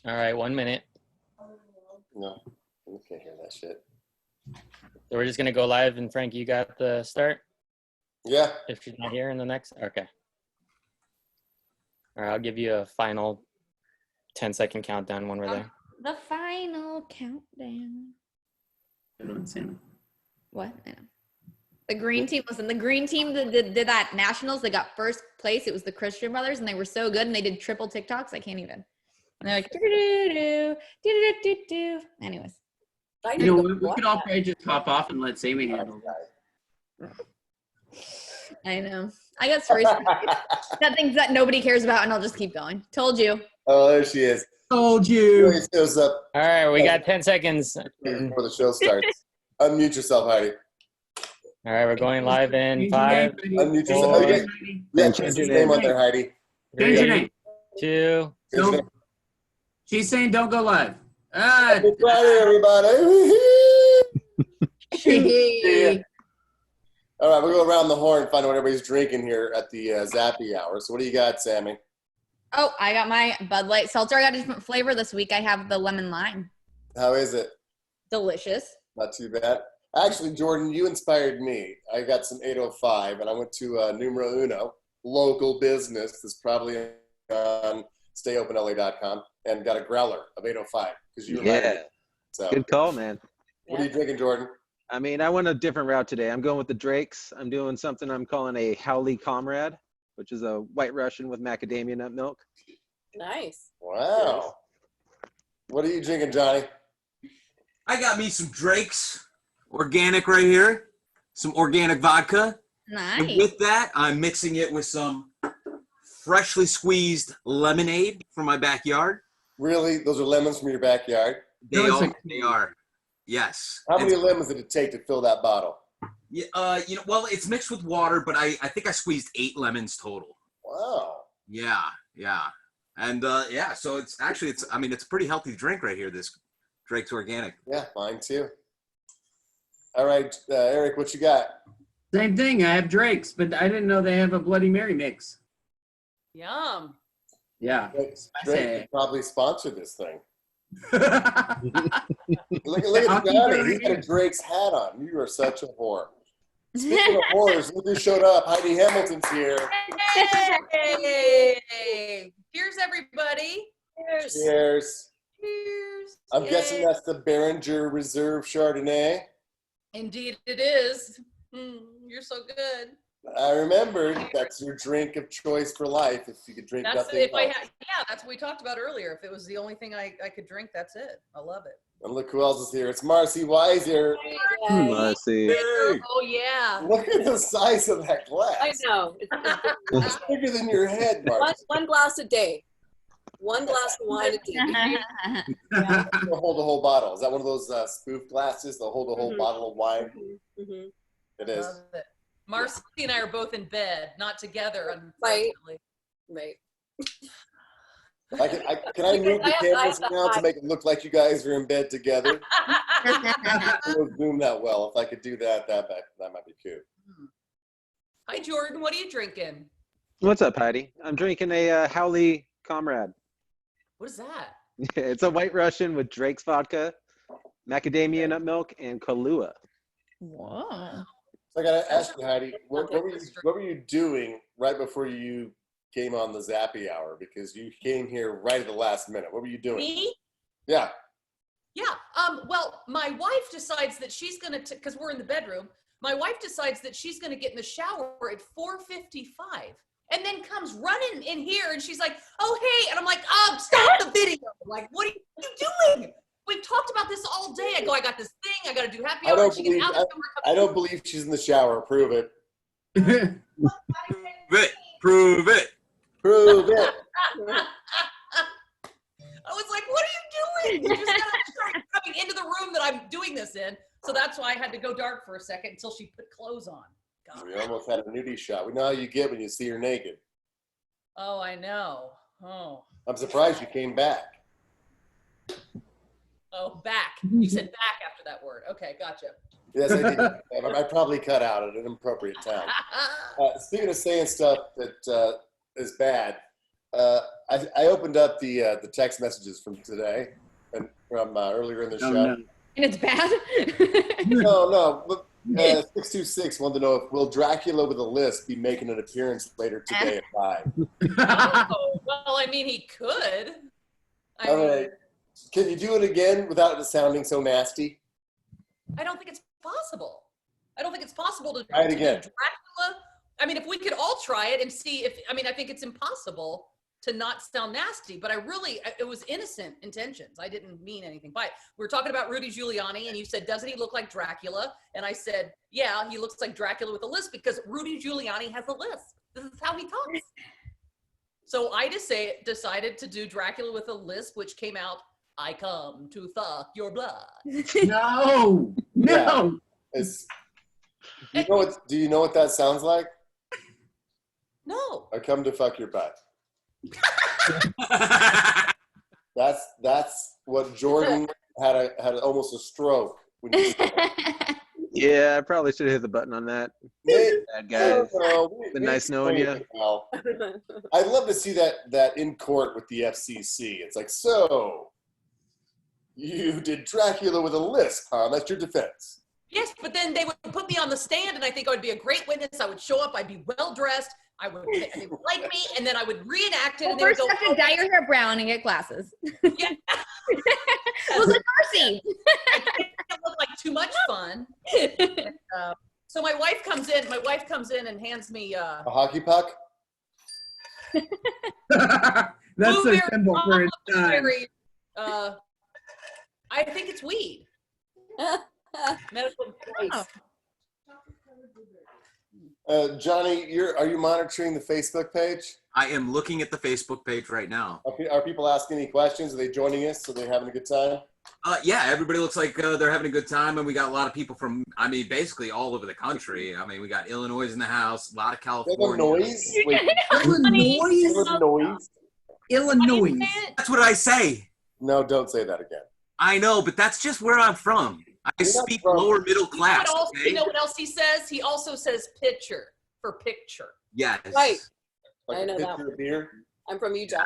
All right, 1 minute. No, we can't hear that shit. So we're just gonna go live, and Frank, you got the start. Yeah. If she's not here in the next, okay. All right, I'll give you a final 10-second countdown when we're there. The final countdown. What? I know. The green team, listen, the green team that did that nationals, they got first place. It was the Christian brothers, and they were so good, and they did triple TikToks. I can't even. And they're like, do-do-do-do, do-do-do-do-do. Anyways. You know, we could all probably just hop off and let Sammy handle that. I know. I got stories that things that nobody cares about, and I'll just keep going. Told you. Oh, there she is. Told you. Shows up. All right, we got 10 seconds. Before the show starts. Unmute yourself, Heidi. All right, we're going live in 5, Unmute yourself. 4, Yeah, change your name on there, Heidi. Change your name. 2. So, she's saying don't go live. Happy Friday, everybody. Yeah. All right, we'll go around the horn and find out what everybody's drinking here at the Zappy Hour. So what do you got, Sammy? Oh, I got my Bud Light seltzer. I got a different flavor this week. I have the lemon lime. How is it? Delicious. Not too bad. Actually, Jordan, you inspired me. I got some 805, and I went to Numero Uno, local business that's probably on stayopenla.com, and got a growler of 805. Yeah, so, good call, man. What are you drinking, Jordan? I mean, I went a different route today. I'm going with the Drakes. I'm doing something I'm calling a Howley Comrade, which is a White Russian with macadamia nut milk. Nice. Wow. What are you drinking, Johnny? I got me some Drake's organic right here, some organic vodka. Nice. And with that, I'm mixing it with some freshly squeezed lemonade from my backyard. Really? Those are lemons from your backyard? They are. Yes. How many lemons did it take to fill that bottle? Yeah, well, it's mixed with water, but I think I squeezed 8 lemons total. Wow. Yeah. And so it's a pretty healthy drink right here, this Drake's Organic. Yeah, mine too. All right, Eric, what you got? Same thing. I have Drake's, but I didn't know they have a Bloody Mary mix. Yum. Yeah. Drake probably sponsored this thing. Look Look at Johnny. He got a Drake's hat on. You are such a whore. Speaking of whores, look who showed up. Heidi Hamilton's here. Hey! Cheers, everybody. Cheers. Cheers. Cheers. I'm guessing that's the Bergener Reserve Chardonnay. Indeed it is. You're so good. I remember that's your drink of choice for life. If you could drink nothing else. That's what we talked about earlier. If it was the only thing I could drink, that's it. I love it. And look who else is here. It's Marcy Weiser. Marcy. Oh, yeah. Look at the size of that glass. I know. It's bigger than your head, Marcy. One glass a day. One glass of wine a day. It'll hold the whole bottle. Is that one of those spoof glasses? They'll hold the whole bottle of wine? Mm-hmm. It is. Love it. Marcy and I are both in bed, not together, unfortunately. Right. Can I move the cameras now to make it look like you guys are in bed together? It won't zoom that well. If I could do that, that might be cute. Hi, Jordan. What are you drinking? What's up, Heidi? I'm drinking a Howley Comrade. What is that? It's a White Russian with Drake's vodka, macadamia nut milk, and Kahlua. Whoa. So I gotta ask you, Heidi, what were you doing right before you came on the Zappy Hour? Because you came here right at the last minute. What were you doing? Me? Yeah. Yeah. Well, my wife decides that she's gonna, because we're in the bedroom. My wife decides that she's gonna get in the shower at 4:55, and then comes running in here, and she's like, "Oh, hey!" And I'm like, "Stop the video! Like, what are you doing? We've talked about this all day." I go, "I got this thing. I got to do happy hour." I don't believe she's in the shower. Prove it. Prove it. Prove it. I was like, "What are you doing? You just gotta start coming into the room that I'm doing this in." So that's why I had to go dark for a second until she put clothes on. God. We almost had a nudie shot. We know how you get when you see her naked. Oh, I know. Oh. I'm surprised you came back. Oh, back. You said back after that word. Okay, gotcha. Yes, I did. I probably cut out at an appropriate time. Speaking of saying stuff that is bad, I opened up the text messages from today and from earlier in the show. No. And it's bad. No. But, 626 wanted to know if will Dracula with a lisp be making an appearance later today at 5. Oh, well, I mean, he could. All right. Can you do it again without it sounding so nasty? I don't think it's possible. I don't think it's possible to Try it do again. Dracula. I mean, if we could all try it and see if, I mean, I think it's impossible to not sound nasty, but it was innocent intentions. I didn't mean anything by it. We were talking about Rudy Giuliani and you said, doesn't he look like Dracula? And I said, yeah, he looks like Dracula with a lisp because Rudy Giuliani has a lisp. This is how he talks. So I decided to do Dracula with a lisp, which came out, I come to suck your blood. No. Do you know what that sounds like? No. I come to fuck your butt. That's what Jordan had almost a stroke when you said that. Yeah, I probably should have hit the button on that. Bad guys. Been nice knowing you. I'd love to see that in court with the FCC. It's like, so you did Dracula with a lisp, huh? That's your defense. Yes, but then they would put me on the stand and I think I would be a great witness. I would show up, I'd be well dressed, they would like me, and then I would reenact it. Well, and they would first go, you have to dye your hair brown and get glasses. Yeah. Look like Marcy. It looked like too much fun. And, so my wife comes in and hands me A hockey puck? That's a blueberry symbol for its time. blueberry, I think it's weed. Medical advice. Johnny, are you monitoring the Facebook page? I am looking at the Facebook page right now. Are people asking any questions? Are they joining us? Are they having a good time? Yeah, everybody looks like they're having a good time, and we got a lot of people from, I mean, basically all over the country. I mean, we got Illinois in the house, a lot of California. Illinois? Wait, Illinois. That's what I say. No, don't say that again. I know, but that's just where I'm from. I You're not speak from- lower middle class. You know what else he says? He also says picture for picture. Yes. Right. Like I a know that pitcher of beer? I'm from Utah.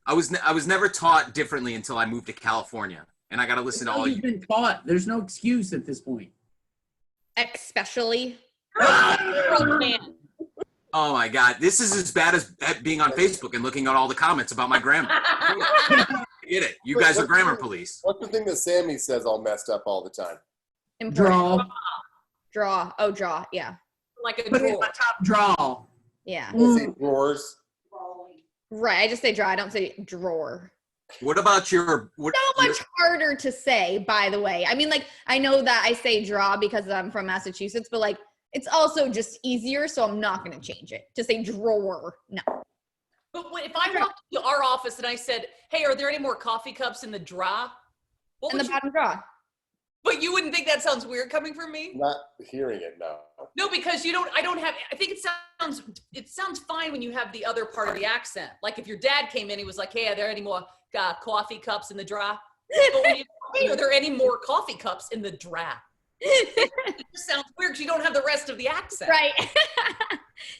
I was never taught differently until I moved to California, and I got to listen to all You've you. been taught. There's no excuse at this point. Especially. Man. Oh my God, this is as bad as being on Facebook and looking at all the comments about my grammar. Get it? You guys are grammar police. What's the thing that Sammy says all messed up all the time? Draw. Draw. Oh, draw. Yeah. Like a Put it on drawer. top draw. Yeah. I say drawers. Right. I just say draw. I don't say drawer. What about your? So much harder to say, by the way. I mean, like, I know that I say draw because I'm from Massachusetts, but like, it's also just easier, so I'm not going to change it to say drawer. No. But if I walked into our office and I said, "Hey, are there any more coffee cups in the drawer?" What In would the you? bottom draw. But you wouldn't think that sounds weird coming from me? Not hearing it, no. No, because I don't have. I think it sounds fine when you have the other part of the accent. Like if your dad came in, he was like, "Hey, are there any more coffee cups in the drawer?" But when you, "Hey, are there any more coffee cups in the drawer?" It just sounds weird because you don't have the rest of the accent. Right.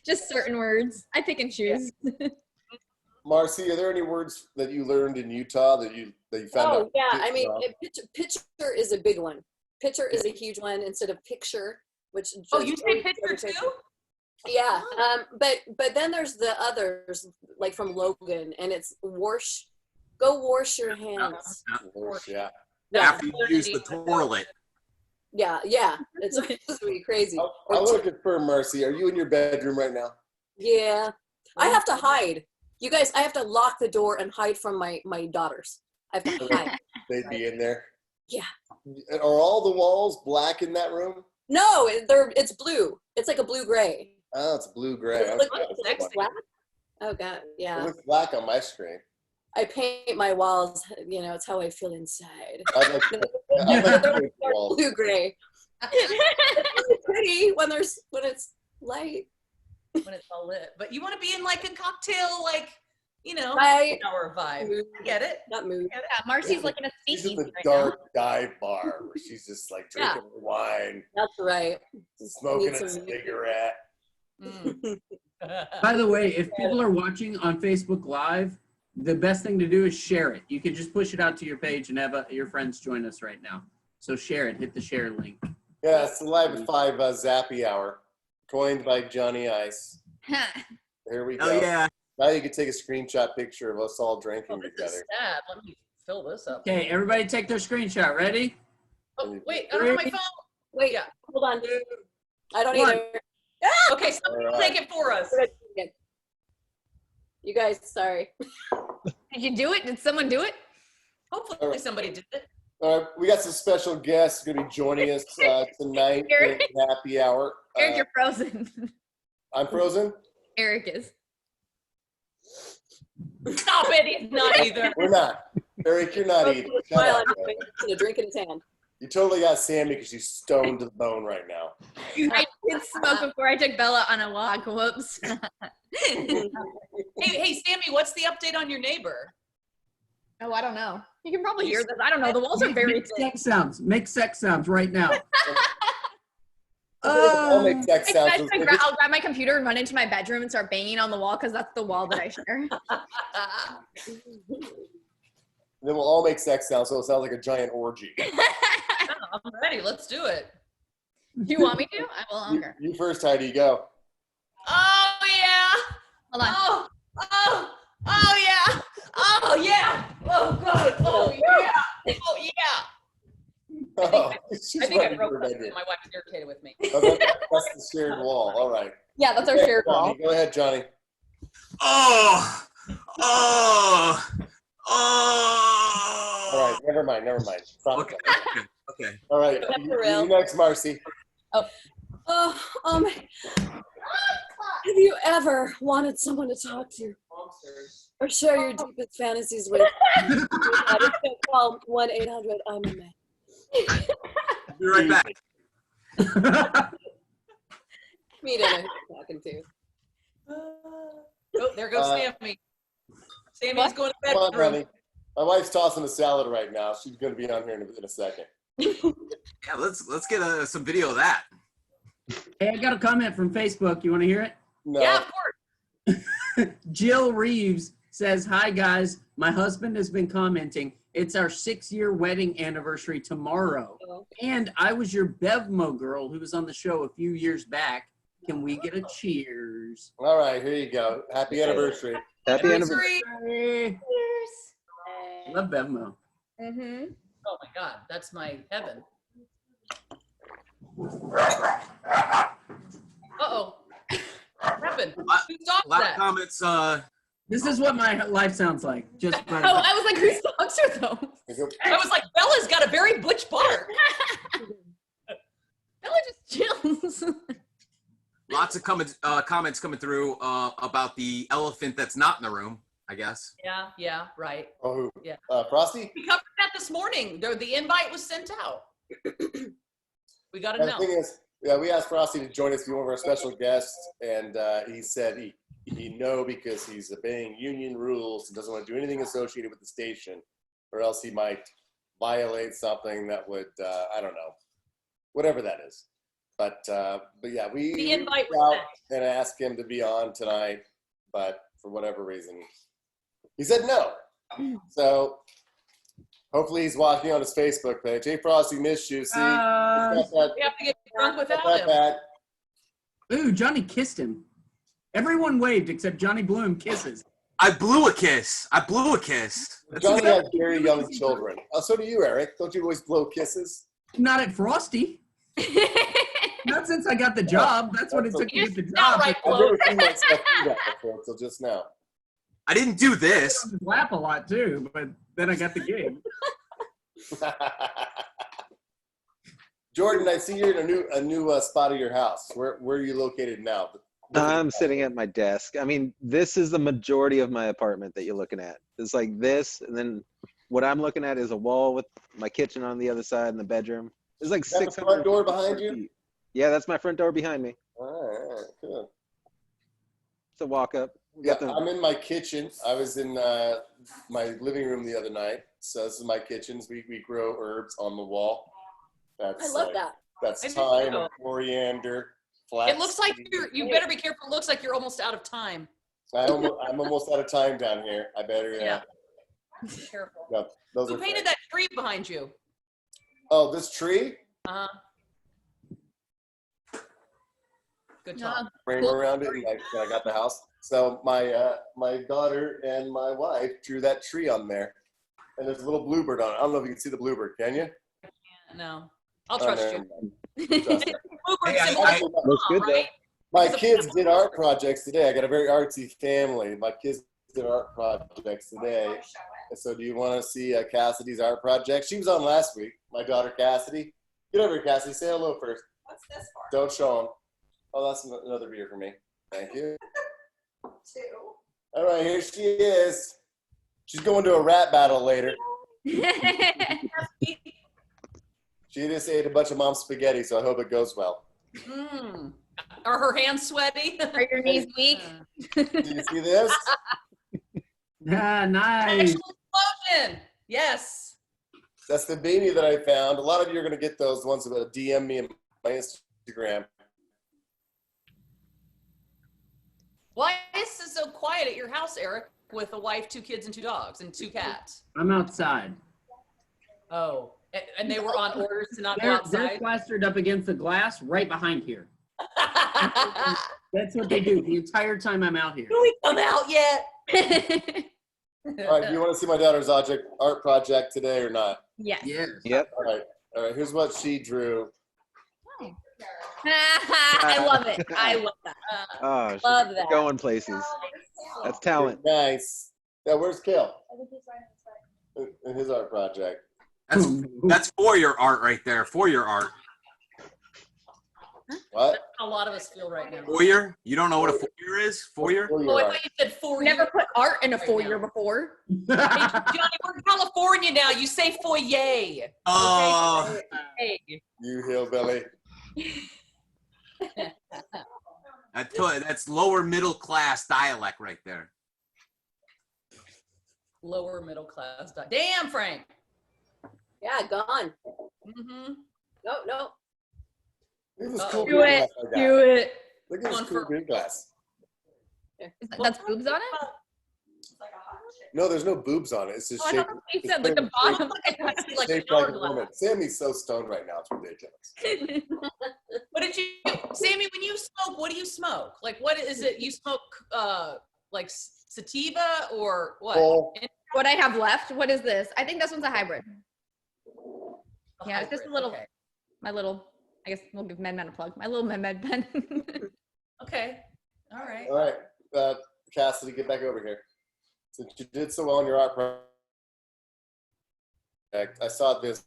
Just certain words. I pick and choose. Marcy, are there any words that you learned in Utah that you found out? Oh, yeah. I mean, picture is a big one. Picture is a huge one instead of picture, which. Oh, you say picture too? Yeah. But then there's the others, like from Logan, and it's wash. Go wash your hands. Yeah. Yeah. After you use the toilet. Yeah. It's really crazy. I want to confirm, Marcy, are you in your bedroom right now? Yeah. I have to hide. You guys, I have to lock the door and hide from my daughters. I have to hide. They'd be in there? Yeah. Are all the walls black in that room? No, it's blue. It's like a blue-gray. Oh, it's blue-gray. It looks Next Okay. black. Oh, God, It yeah. looks black on my screen. I paint my walls, it's how I feel inside. I'd like to paint the walls. Blue-gray. It's really pretty when it's light. When it's all lit. But you want to be in like a cocktail, like, Right. hour vibe. I get it. Not mood. Yeah, Marcy's like in a She's speakeasy in the right now. dark dive bar where she's just like drinking her wine, That's right. smoking Need a some- cigarette. Mm. By the way, if people are watching on Facebook Live, the best thing to do is share it. You can just push it out to your page and have your friends join us right now. So share it. Hit the share link. Yeah, it's the Live at 5 Zappy Hour, coined by Johnny Ice. Here we go. Oh yeah. Now you can take a screenshot picture of us all drinking This is together. sad. Let me fill this up. Okay, everybody take their screenshot. Ready? Oh, wait, I don't have my phone. Wait, Yeah. hold on. I don't One. either. Okay, somebody will take it for us. You guys, sorry. Did you do it? Did someone do it? Hopefully somebody did it. All right, we got some special guests going to be joining us tonight in Happy Hour. Eric, you're frozen. I'm frozen? Eric is. Stop it, he's not either. We're not. Eric, you're not either. Shut Smile up, on man. a drink in his hand. You totally got Sammy because she's stoned to the bone right now. I did smoke before I took Bella on a walk. Whoops. Hey, Sammy, what's the update on your neighbor? Oh, I don't know. You can probably hear this. I don't know. The walls are very Make thick. sex sounds. Make sex sounds right now. I'll make sex sounds. I'll grab my computer and run into my bedroom and start banging on the wall because that's the wall that I share. Then we'll all make sex sounds, so it sounds like a giant orgy. I'm ready. Let's do it. Do you want me to? I will. Okay. You first, Heidi, go. Oh, yeah. Hold on. Oh, yeah. Oh, yeah. Oh, God. Oh, yeah. Oh, yeah. Oh, I think I broke that. My wife is irritated with me. Oh, that's the shared wall. All right. Yeah, that's our Okay, shared wall. Johnny, go ahead, Johnny. Oh. All right, never mind. Stop. Okay. Okay. All right, That's you real. next, Marcy. Oh, have you ever wanted someone to talk to or share your deepest fantasies with? Call 1-800-I'm a man. Be right back. Me don't know who you're talking to. Oh, there goes Sammy. Sammy's going to bed. Come on, honey. My wife's tossing a salad right now. She's going to be on here in a second. Yeah, let's get some video of that. Hey, I got a comment from Facebook. You want to hear it? No. Yeah, of course. Jill Reeves says, "Hi guys, my husband has been commenting. It's our 6-year wedding anniversary tomorrow, and I was your Bevmo girl who was on the show a few years back. Can we get a cheers?" All right, here you go. Happy anniversary. Happy anniversary. Hey. Cheers. Love Bevmo. Mm-hmm. Oh, my God. That's my heaven. Uh-oh. What happened? Who stopped A lot of that? comments. This is what my life sounds like. Just Oh, I was like, who stalks her though? I was like, Bella's got a very butch bark. Bella just chills. Lots of comments coming through about the elephant that's not in the room, I guess. Yeah, right. Oh, who? Yeah. Frosty? We covered that this morning. The invite was sent out. We got to The know. thing is, yeah, we asked Frosty to join us, be one of our special guests, and he said he no because he's obeying union rules and doesn't want to do anything associated with the station, or else he might violate something that would I don't know, whatever that is. But yeah, we The invite reached was out and asked him to be on tonight, but for whatever reason, he said no. So hopefully he's watching on his Facebook page. Hey, Frosty, missed you. See, it's not We have to get drunk that, without not him. that bad. Ooh, Johnny kissed him. Everyone waved except Johnny Bloom kisses. I blew a kiss. That's Johnny has very young children. So do you, Eric. Don't you always blow kisses? Not at Frosty. Not since I got the job. That's what it took to get the job. outright I've never seen myself do that before until just now. I didn't do I this. was lap a lot too, but then I got the gig. Jordan, I see you're in a new spot of your house. Where are you located now? I'm sitting at my desk. I mean, this is the majority of my apartment that you're looking at. It's like this, and then what I'm looking at is a wall with my kitchen on the other side and the bedroom. It's like Is that the 600 front door behind you? feet. Yeah, that's my front door behind me. All right, cool. It's a walk up. Yeah, I'm in my kitchen. I was in my living room the other night. So this is my kitchen. We grow herbs on the wall. That's I love that. That's I do thyme too. and coriander, flat. It looks like you better be careful. It looks like you're almost out of time. I'm almost out of time down here. I better. Yeah. Careful. No, those Who are painted that tree behind you? Oh, this tree? Good job. Frame around it, and I got the house. So my daughter and my wife drew that tree on there, and there's a little bluebird on it. I don't know if you can see the bluebird. Can you? No, I'll trust you. Trust me. Looks good though. My kids did art projects today. I got a very artsy family. My kids did art projects today. And so do you want to see Cassidy's art project? She was on last week. My daughter Cassidy. Get over here, Cassidy. Say hello first. What's this for? Don't show them. Oh, that's another beer for me. Thank you. 2. All right, here she is. She's going to a rap battle later. She just ate a bunch of mom's spaghetti, so I hope it goes well. Are her hands sweaty? Are your knees weak? Do you see this? Yeah, nice. Explosion. Yes. That's the beanie that I found. A lot of you are going to get those ones that DM me on my Instagram. Why is it so quiet at your house, Eric, with a wife, 2 kids, and 2 dogs, and 2 cats? I'm outside. Oh, and they were on orders to not go They're outside? plastered up against the glass right behind here. That's what they do the entire time I'm out here. Do we come out yet? All right, do you want to see my daughter's art project today or not? Yes. Yes. Yep. All right, here's what she drew. I love it. I love that. Oh, she's Love that. going places. That's talent. Nice. Yeah, where's Kale? In his art project. That's for your art right there. For your art. What? That's how a lot of us feel right now. Foyer? You don't know what a foyer is? Foyer? Oh, I thought you said foyer. Never put art in a Right foyer now. before. Hey, Johnny, we're in California now. You say foyer. Oh. Hey. You hillbilly. That's lower middle class dialect right there. Lower middle class. Damn, Frank. Yeah, gone. Mm-hmm. No, no. Look at this Uh-oh. cool Do beer it. glass I got. Do it. Look at this cool beer glass. That's boobs on it? No, there's no boobs on it. It's just Oh, I shaped. thought he it's said like the shaped- bottom. Like shaped an like a hourglass. woman. Sammy's so stoned right now. It's ridiculous. What did you, Sammy? When you smoke, what do you smoke? Like, what is it? You smoke like sativa or what? Full. What I have left? What is this? I think this one's a hybrid. Yeah, it's just a little, Okay. my little, I guess we'll give MedMen a plug. My little MedMen pen. Okay. All right. All right, Cassidy, get back over here. Since you did so well in your art project, I saw this.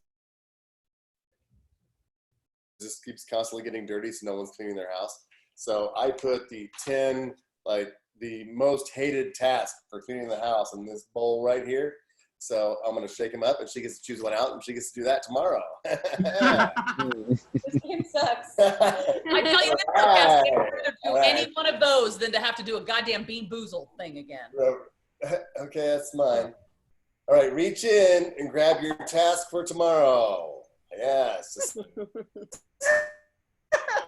This keeps constantly getting dirty, so no one's cleaning their house. So I put the 10, like the most hated task for cleaning the house in this bowl right here. So I'm gonna shake them up, and she gets to choose one out, and she gets to do that tomorrow. This game sucks. I tell you this, though, Cassidy, I'd rather do any one of those than to have to do a goddamn Bean Boozled thing again. Okay, that's mine. All right, reach in and grab your task for tomorrow. Yes.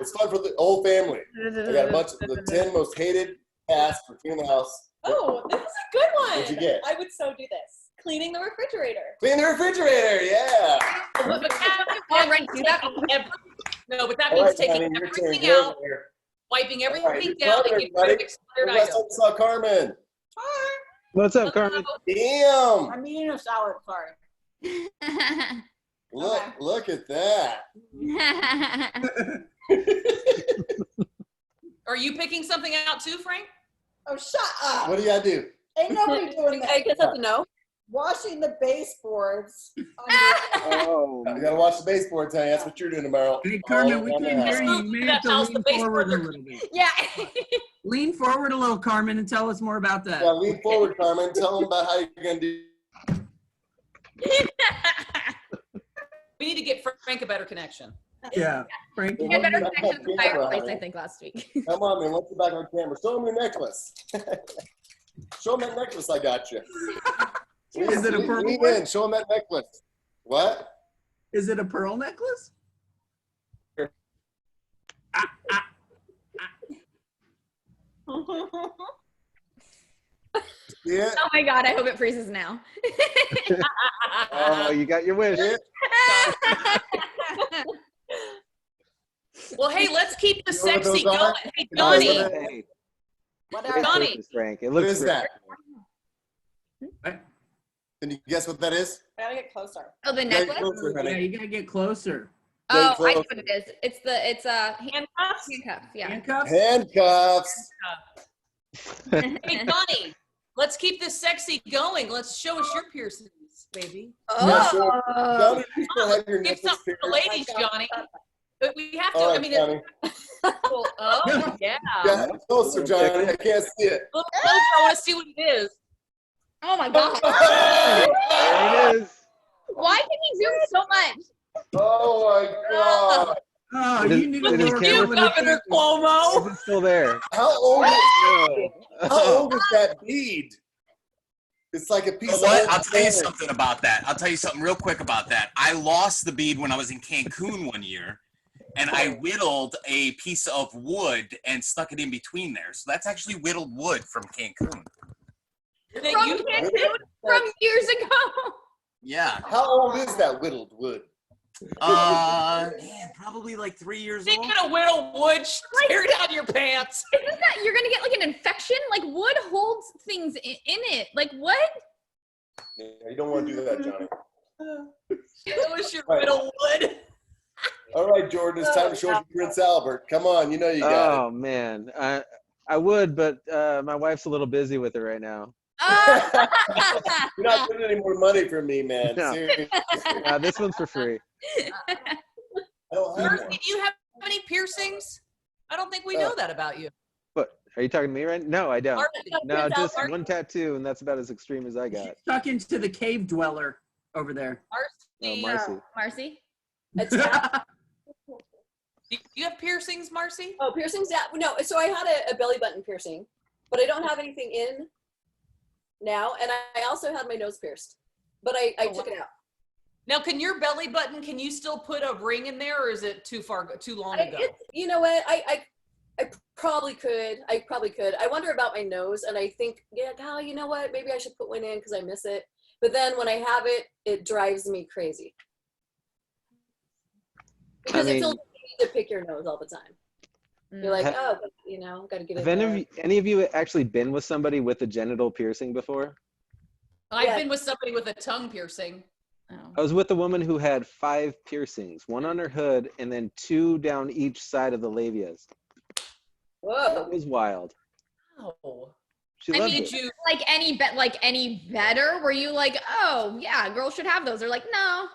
It's fun for the whole family. I got a bunch of the 10 most hated tasks for cleaning the house. Oh, this is a good one. What'd you get? I would so do this. Cleaning the refrigerator. Clean the refrigerator, yeah. But that means Already do that? no, but that All means right, taking Connie, your turn. everything Get out, over here. wiping All right, everything you're down, fine, and getting rid of everybody. expired Last time items. we saw Carmen. What's up, Carmen? Damn. I'm eating a salad, sorry. Look at that. Are you picking something out too, Frank? Oh, shut up. What do you gotta do? Ain't nobody doing I that. guess that's a no. Washing the baseboards. Oh, You gotta watch the baseboard, Tanya. That's what you're doing tomorrow. Hey, Carmen, we All around can't the hear house. you. You may That's have to how's the lean forward a baseboard- little bit. Yeah. Lean forward a little, Carmen, and tell us more about that. Yeah, lean forward, Carmen. Tell them about how you're gonna do. We need to get Frank a better connection. Yeah, Frank. We had better Back connection on at the camera, fireplace, honey. I think, last week. Come on, man. Let's get back on camera. Show them your necklace. Show them that necklace I got you. Is it a purple Lean one? in. Show them that necklace. What? Is it a pearl necklace? Yeah. Oh my God, I hope it freezes now. Oh, you got your wish. Yeah. Well, hey, let's keep the You know what sexy those are? going. Hey, Oh, Johnny. what Hey, What great are Johnny. purchase, Frank. It What looks is great. that? Can you guess what that is? I gotta get closer. Oh, the Get necklace? closer, Yeah, honey. you gotta get closer. Oh, I know close. what it is. It's Handcuffs. handcuffs. Yeah. Handcuffs? Handcuffs. Hey, Johnny. Let's keep this sexy going. Let's show us your piercings, baby. Yeah, sure. Oh. Johnny, you still have your Give necklace something to the pierced? ladies, Johnny. But we have to. All I right, mean, Johnny. oh yeah. Yeah, closer, Johnny. I can't see it. A little closer. I want to see what it is. Oh my God. There it is. Why can he zoom so much? Oh my God. Oh, It is- you need it to is work camera on You, the Governor Is Cuomo. it still there? How old is No. how old is that bead? It's like a piece You know of what? old I'll tell you sand. something about that. I'll tell you something real quick about that. I lost the bead when I was in Cancun one year, and I whittled a piece of wood and stuck it in between there. So that's actually whittled wood from Cancun. That From you Cancun? From years ago. Yeah. How old is that whittled wood? Man, probably like 3 years You're old. gonna whittle wood, tear down your pants. Isn't that you're gonna get like an infection? Like wood holds things in it. Like what? Yeah, you don't want to do that, Johnny. Show us your Right. whittle wood. All right, Jordan, it's time to show us Prince Albert. Come on, you know you got Oh man, I would, but my wife's a little busy with it right now. it. You're not getting any more money from me, man. No. Seriously. This one's for free. I don't have Marcy, one. do you have any piercings? I don't think we know that about you. What? Are you talking to me right now? No, I don't. Marcy, No, Prince just Albert. one tattoo, and that's about as extreme as I got. Tuck into the cave dweller over there. Oh, Marcy, Marcy. Marcy? It's not- do you have piercings, Marcy? oh, piercings. Yeah, no. So I had a belly button piercing, but I don't have anything in now, and I also had my nose pierced, but I Oh, took it out. Now, can your belly button, can you still put a ring in there, or is it too long ago? You know what? I probably could. I probably could. I wonder about my nose, and I think, yeah, oh, you know what? Maybe I should put one in because I miss it. But then when I have it, it drives me crazy because it feels like you need to pick your nose all the time. You're like, oh, but, you know, got to get it. Have any of you actually been with somebody with a genital piercing before? I've Yeah. been with somebody with a tongue piercing. I was with a woman who had 5 piercings, one on her hood and then 2 down each side of the labias. Whoa. It was wild. Oh. She I loved mean, it. Did you? like any better? Were you like, oh yeah, girls should have those? Or like, no.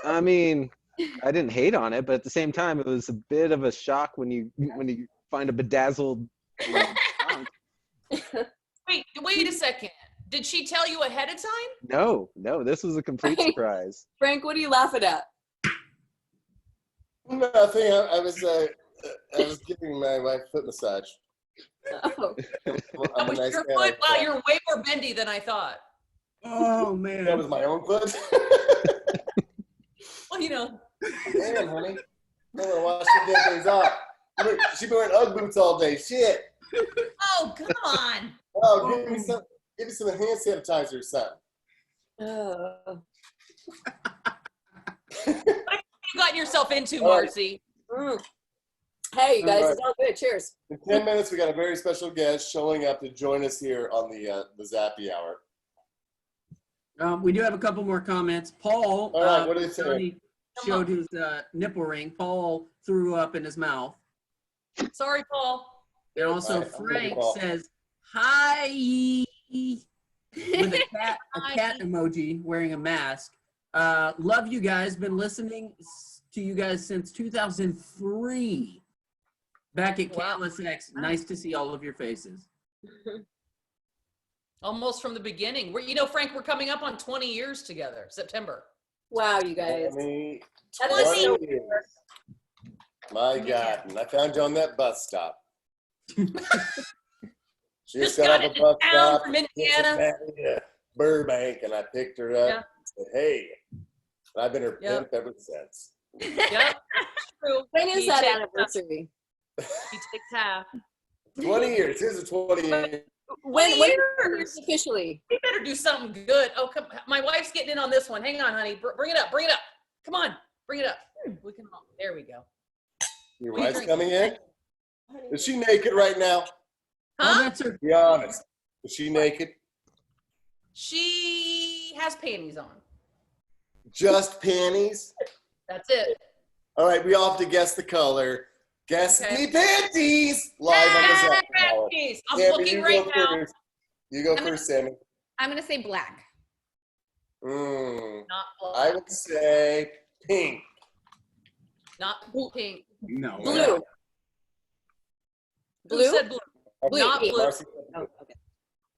I mean, I didn't hate on it, but at the same time, it was a bit of a shock when you find a bedazzled. Trunk. Wait a second. Did she tell you ahead of time? No, this was a complete surprise. Frank, what are you laughing at? Nothing. I was giving my wife a foot massage. Oh. I'm a nice Your guy foot, like wow, that. you're way more bendy than I thought. Oh That man. was my own foot. Well, you know. Damn, honey. I'm gonna wash the damn things off. She's been wearing Ugg boots all day. Shit. Oh, come on. Oh, give me some hand sanitizer or something. Oh. What have you gotten yourself into, All right. Marcy? Mm. Hey, you guys, All right. it's all good. Cheers. In 10 minutes, we got a very special guest showing up to join us here on the Zappy Hour. We do have a couple more comments. Paul, All right, what do you say? Johnny showed his nipple ring. Paul threw up in his mouth. Sorry, Paul. And also All right, I'm gonna Frank Paul. says, hi, with a cat emoji wearing a mask. Love you guys. Been listening to you guys since 2003. Back at Wow. Catalyst X. Nice to see all of your faces. Almost from the beginning. Frank, we're coming up on 20 years together, September. Wow, you guys. 20 That is so years. My God. And I found you on that bus stop. She Just got got off a into bus town stop from in Indiana. Cincinnati to Burbank, and I picked her up Yeah. and said, hey. And I've been her Yeah. pimp ever since. Yep. True. When is He that takes- anniversary? He takes half. 20 years. Here's a 20 years. When 20 years years. officially? We better do something good. Oh, come! My wife's getting in on this one. Hang on, honey. Bring it up. Bring it up. Come on. Bring it up. We can. There we go. Your What are you wife's drinking? coming in? Is she naked right now? Oh, Huh? that's her. Be honest. Is she naked? She has panties on. Just panties? That's it. All right, we all have to guess the color. Guess Okay. me panties! Live on the Zap Hour. Panties. I'm Sammy, looking you right go now. first. You go I'm first, Sammy. I'm gonna say black. Mm, Not black. I would say pink. Not pink. No. Blue. Who Blue? said blue? Okay, Not blue. Marcy. Oh, okay.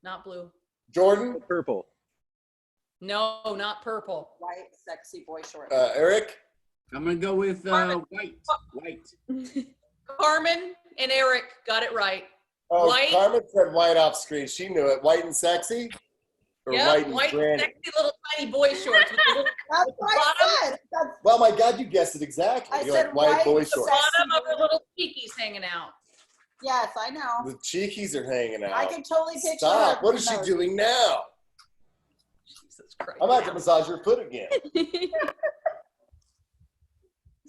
Not blue. Jordan, Purple. No, not purple. White, sexy boy shorts. Eric, I'm gonna go with Carmen. white. White. Carmen and Eric got it right. oh, White. Carmen said white off screen. She knew it. White and sexy? Or Yep, white and white, granny? sexy little tiny boy shorts with the little That's what I said. That's, Well, my God, you guessed it exactly. I You're said like white white boy with the shorts. bottom of her little cheekies hanging out. yes, I know. The cheekies are hanging out. I can totally picture Stop. her What is she from those. doing now? Jesus Christ. I'm about to massage your foot again.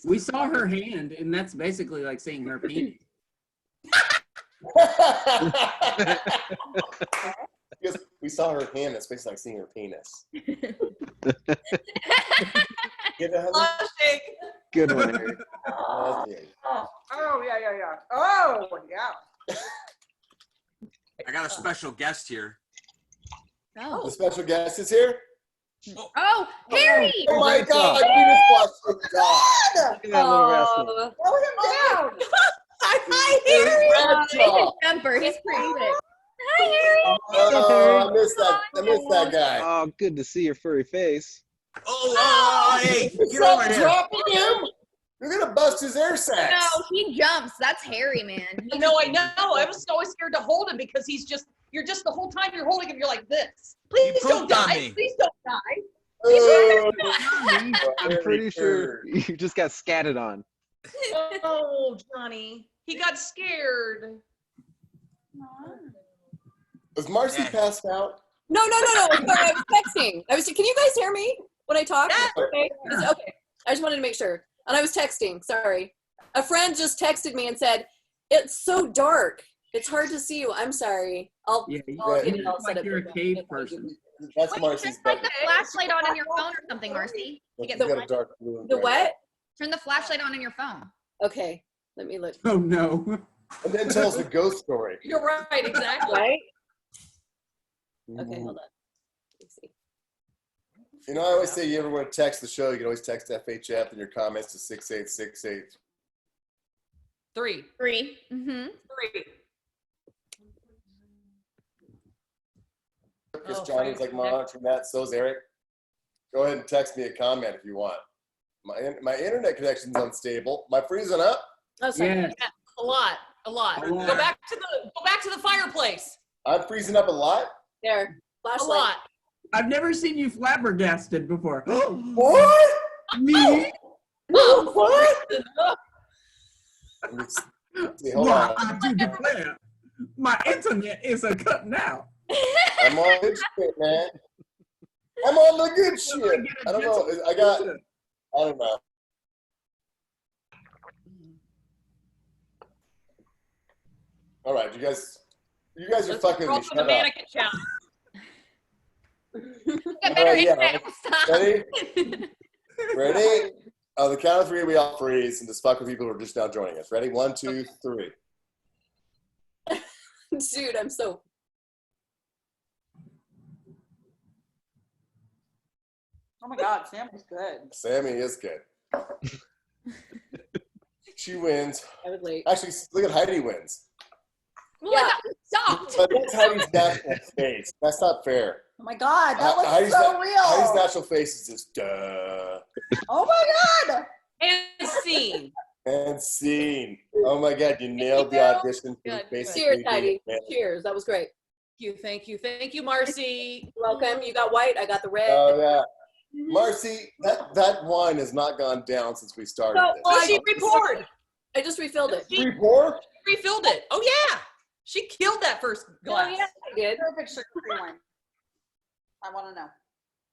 We saw her hand, and that's basically like seeing her penis. Because we saw her hand, it's basically like seeing her penis. Get it, honey? Blushing. Good one, Eric. Okay. Oh, yeah, yeah, yeah. Oh, yeah. I got a special guest here. Oh, The special guest is here. oh, Harry! Oh my Great God! job. We just watched the God. Look at that little rascal. Throw him down. Hi, Harry. He's a jumper. He's pretty sick. Hi, Harry. Oh, I missed that. I missed that guy. Oh, good to see your furry face. Oh, hey, get Stop over here. dropping him! You're gonna bust his air sacs. No, he jumps. That's Harry, man. He No, I know. I was always scared to hold him because you're just the whole time you're holding him, you're like this. Please You don't pooped on die. me. Please don't die. Oh, I'm pretty sure you just got scatted on. Oh, Johnny. He got scared. Was Marcy Yeah. passed out? No. Sorry, I was texting. Can you guys hear me when I talk? Yeah. Okay. Okay. I just wanted to make sure. And I was texting. Sorry. A friend just texted me and said, "It's so dark. It's hard to see you. I'm sorry. I'll Yeah, I'll you get it all look set like up." you're a cave person. That's Wait, Marcy's turn like bedroom. the flashlight on in your phone or something, Marcy. You get She's the got a dark blue and The gray. what? turn the flashlight on in your phone. Okay. Let me look. Oh no. And then tells the ghost story. You're right, exactly. Right? Okay, Mhm. hold on. Let me see. You know, I always say you ever want to text the show, you can always text FHF and your comments to 6868. 3. 3. Mm-hmm. 3. Because Oh, Johnny's like Frank. monitoring that, so's Eric. Go ahead and text me a comment if you want. My internet connection's unstable. Am I freezing up? Oh, sorry. Yeah. A lot. A lot. Go back to the fireplace. I'm freezing up a lot? There. A Flashlight. lot. I've never seen you flabbergasted before. What? Me? Oh, What? Let me see, hold Well, on. I do declare, my internet is a cut now. I'm on good shit, man. I'm on the good shit. I don't know. I don't know. All right, you guys are Let's fucking roll with for me. the Shut up. mannequin challenge. Get better yeah. internet. Stop. Ready? Ready? On the count of 3, we all freeze and just fuck with people who are just now joining us. Ready? 1, 2, 3. Dude, I'm so. Oh my God, Sam was good. Sammy is good. She wins. I was late. Actually, look at Heidi wins. Well, I thought we stopped. But that's Heidi's natural face. That's not fair. Oh my God, that was Heidi's so na- real. Heidi's natural face is just duh. Oh my God. And scene. And scene. Oh my God, you nailed the you. audition. for Good, basically Cheers, being Heidi. a man. Cheers. That was great. Thank you, Marcy. Welcome. You got white. I got the red. Oh yeah. Marcy, that wine has not gone down since we started No, this. well, She repoured. I just refilled it. She Three, four? refilled it. Oh yeah. She killed that first Oh glass. yeah, I did. Perfect sugar-free wine. I want to know.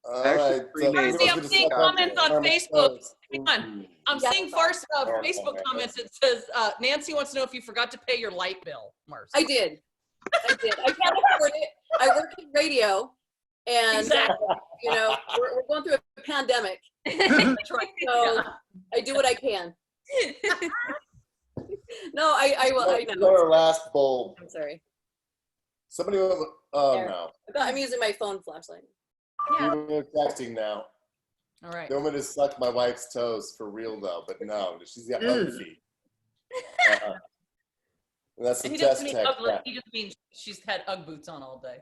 All Actually, right. pre-made Mercy, I'm who seeing wants me to comments on suck Facebook. toes? Hang on. I'm Yeah. seeing Facebook comments. It says, Nancy wants to know if you forgot to pay your light bill, Mercy. I did. I can't afford it. I work in radio, and Exactly. you know we're going through a pandemic, That's right. so I do what I can. No, I will. I Let's know. go to our last bowl. I'm sorry. Somebody will. Oh There. no. I'm using my phone flashlight. Yeah. People are texting now. All right. They want me to suck my wife's toes for real though, but no, she's got ugly feet. That's the And he test doesn't mean text. ugly. He just means she's had Ugg boots on all day.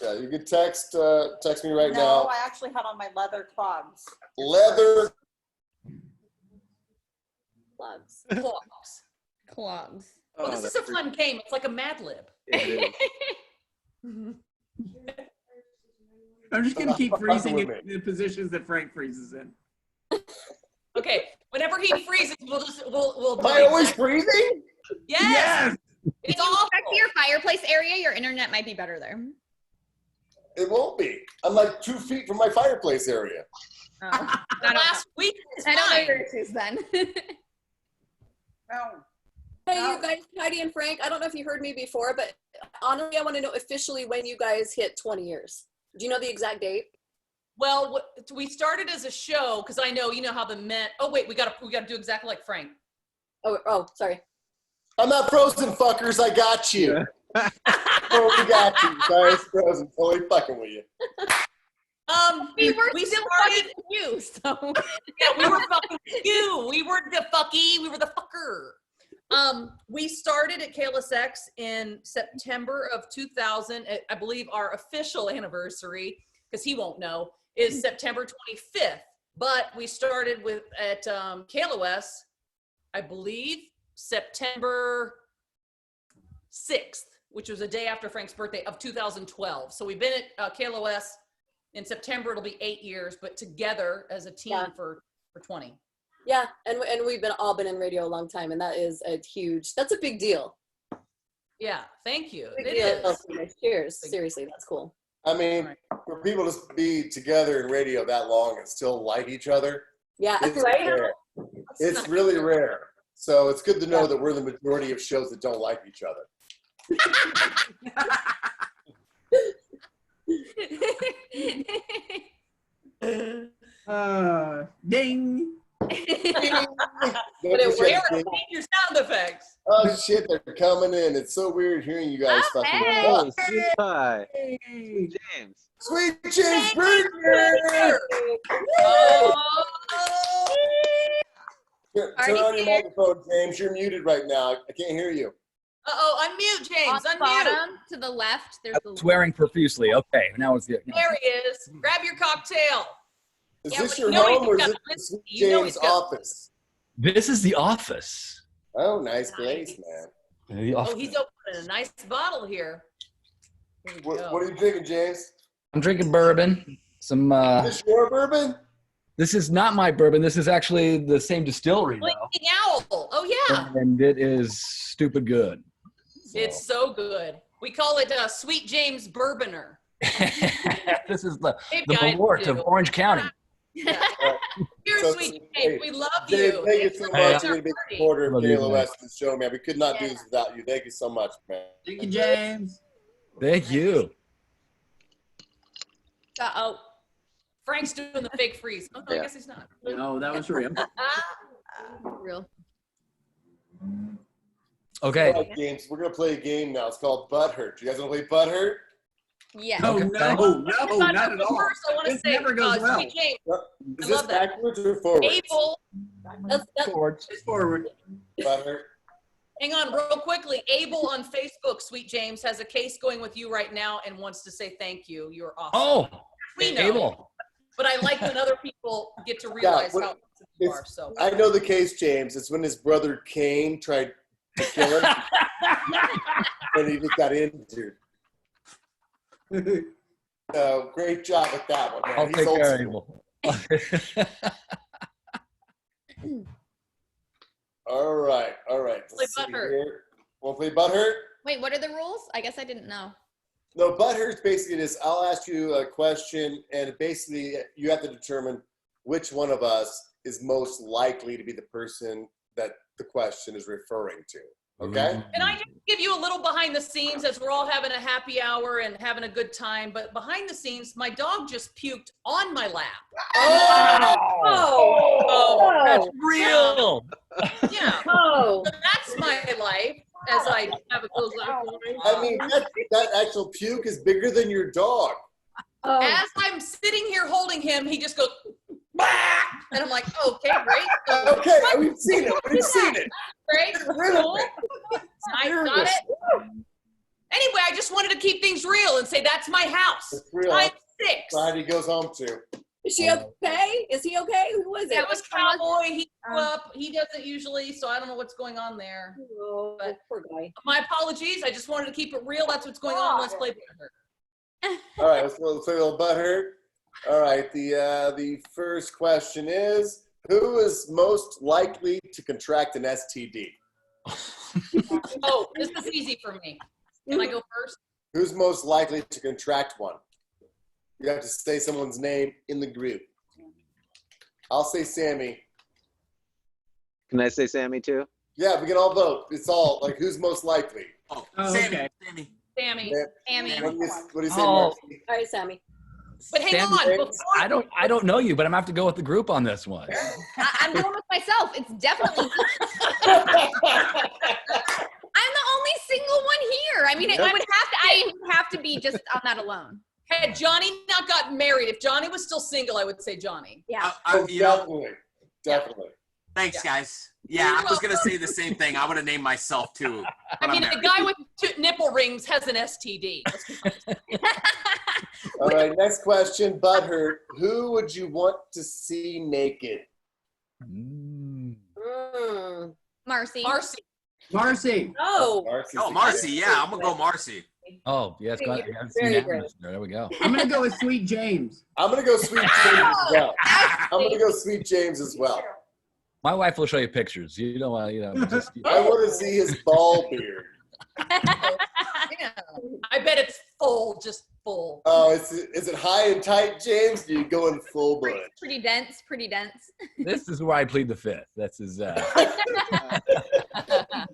Yeah, you can text me right No, now. I actually had on my leather clogs. Leather. Plugs. Clogs. Clogs. Well, this is a fun game. It's like a Mad Lib. It is. I'm just gonna keep freezing in With the positions that Frank freezes in. Okay. Whenever he freezes, we'll Am I always breathing? Yes. It's awful. Back to your fireplace area. Your internet might be better there. It won't be. I'm like 2 feet from my fireplace area. Oh. I don't know. Last week was I don't know fine. your issues then. No. Hey, No. you guys, Heidi and Frank. I don't know if you heard me before, but honestly, I want to know officially when you guys hit 20 years. Do you know the exact date? Well, we started as a show because I know how the men. Oh wait, we gotta do exactly like Frank. Oh, sorry. I'm not frozen, fuckers. I got you. Oh, we got you. Guys, frozen. Totally fucking with you. we were We still started- fucking you, so. Yeah, we were fucking you. We were the fucky. We were the fucker. We started at KLSX in September of 2000. I believe our official anniversary, because he won't know, is September 25th. But we started at KLOS, I believe, September 6th, which was a day after Frank's birthday of 2012. So we've been at KLOS in September. It'll be 8 years, but together as a team Yeah. for 20. Yeah, and we've all been in radio a long time, and that is that's a big deal. Yeah, thank you. Big It deal. is. Cheers. Seriously, that's cool. I mean, for people to be together in radio that long and still like each other, Yeah, it's right? rare. It's not really true. rare. So it's good to know Yeah. that we're the majority of shows that don't like each other. Ding. But Don't it worked. forget, Eric, need your sound effects. oh shit, they're coming in. It's so weird hearing you guys Oh, fucking hey. talk. Oh, sweet pie. Hey. James. Sweet James Bergener! Oh, Turn Already on your here. microphone, James. You're muted right now. I can't hear you. unmute, On James. the Unmute. bottom to the left, there's the Swearing profusely. Okay, now it's good. There he is. Grab your cocktail. Is Yeah, this but your you know home he's or is got it whiskey. Sweet You know James' he's got- office? This is the office. Oh, nice place, man. The Oh, office. he's opening a nice bottle here. Here we What, go. what are you drinking, James? I'm drinking bourbon. Some. Is this your bourbon? This is not my bourbon. This is actually the same distillery though, Blinking Owl. Oh, yeah. and it is stupid good. It's so good. We call it Sweet James Bergener. This is the Hey, the guys, Malort do. of Orange County. Yeah. Here's So, Sweet hey, James. We love James, you. thank you Thanks so for much. coming You're to a our big party. supporter of Love you, KLOS's show, man. We could not do this without you. Thank you so much, man. Thank you, James. Thank you. Uh-oh. Frank's doing the fake freeze. Oh, no, I Yeah. guess he's not. No, that was real. Real. Okay. All right, James, we're going to play a game now. It's called Butthurt. You guys want to play Butthurt? Yeah. No, Okay. no, not at all. First, I want to This say, never goes well. Sweet James, Is I this love that. backwards or forwards? Abel, That's Forwards. It's forward. Butthurt. hang on real quickly. Abel on Facebook, Sweet James, has a case going with you right now and wants to say thank you. You're awesome. Oh, we know, Abel. but I like when other people get to realize what- how awesome you it's- are. So I know the case, James. It's when his brother Cain tried to kill him and he just got injured. So great job with that one, man. I'll He's take old care of school. Abel. All right, all right. Play Let's see Butthurt. here. Want to play Butthurt? Wait, what are the rules? I guess I didn't know. No, butthurt basically is I'll ask you a question, and basically you have to determine which one of us is most likely to be the person that the question is referring to. Okay? Can I just give you a little behind the scenes as we're all having a happy hour and having a good time? But behind the scenes, my dog just puked on my lap. Oh. That's real. Yeah. Oh. So that's my life as I have a close life. I mean, that actual puke is bigger than your dog. Oh. As I'm sitting here holding him, he just goes, bah! And I'm like, okay, great. Okay, we've seen it. We've seen it. Great. Get rid of Cool. it. I got it. Anyway, I just wanted to keep things real and say that's my house. It's real. I'm 6. Heidi goes home to. Is she okay? Is he okay? Who was it? That was Cowboy. He grew up. He doesn't usually, so I don't know what's going on there. Oh, But- poor guy. My apologies. I just wanted to keep it real. That's what's going on. Let's play Butthurt. All right, let's play a little butthurt. All right, the first question is, who is most likely to contract an STD? Oh, this is easy for me. Can I go first? Who's most likely to contract one? You have to say someone's name in the group. I'll say Sammy. Can I say Sammy too? Yeah, we can all vote. It's all like who's most likely. Oh, Oh, Sammy. okay. Sammy. Sammy. Amy. What do you say, Oh. Marcy? All right, Sammy. But hang Sam, on. Before I don't know you, but I'm gonna have to go with the group on this one. I'm going with myself. It's definitely me. I'm the only single one here. I mean, I would have to be just on that alone. had Johnny not gotten married, if Johnny was still single, I would say Johnny. Yeah. Oh, You know, definitely. Definitely. thanks, guys. Yeah, I was gonna say the same thing. I would have named myself too. I mean, the guy with 2 nipple rings has an STD. Let's be honest. All right, next question, Butthurt. Who would you want to see naked? Mm. Marcy. Marcy. Marcy. Oh. Marcy's Oh, the Marcy. guy. Yeah, I'm gonna go Marcy. Oh, yes. Very There great. we go. I'm gonna go with Sweet James. I'm gonna go Sweet James as well. I'm gonna go Sweet James as well. My wife will show you pictures. You don't want, just. I want to see his ball beard. Yeah. I bet it's full, just full. Oh, is it high and tight, James? Do you go in full blood? Pretty dense. Pretty dense. This is where I plead the fifth. That's his.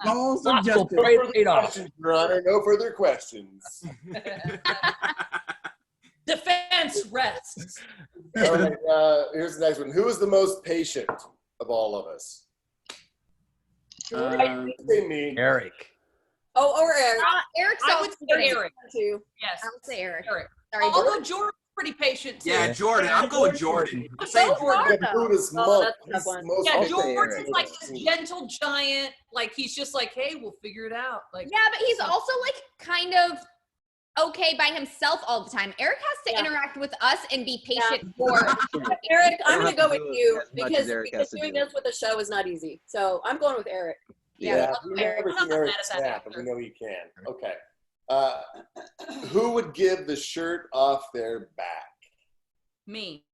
Balls of Gospel justice. parade paid off. Questions, Your Honor. No further questions. Defense rests. All right, here's the next one. Who is the most patient of all of us? Say me. Eric. Oh, or Eric. Eric's I also would say pretty- Eric. Too. Yes. I would say Eric. Eric. Sorry, Although Jordan's pretty patient too. Yeah, Jordan. I'm going Jordan. I'm saying Both Jordan. are. The Buddhist Oh, monk. that's a tough He's one. most Yeah, I'll say patient. Jordan's Eric. like this gentle giant. Like he's just like, hey, we'll figure it out. Like, Yeah, but he's also like kind of okay by himself all the time. Eric has to Yeah. interact with us and be patient for. Eric, I I'm don't going to have go to with do you as much because, as Eric has to doing do. this with the show is not easy. So I'm going with Eric. Yeah, we Eric. never I'm not seen Eric mad at that snap, but answer. we know he can. Okay. Who would give the shirt off their back? me.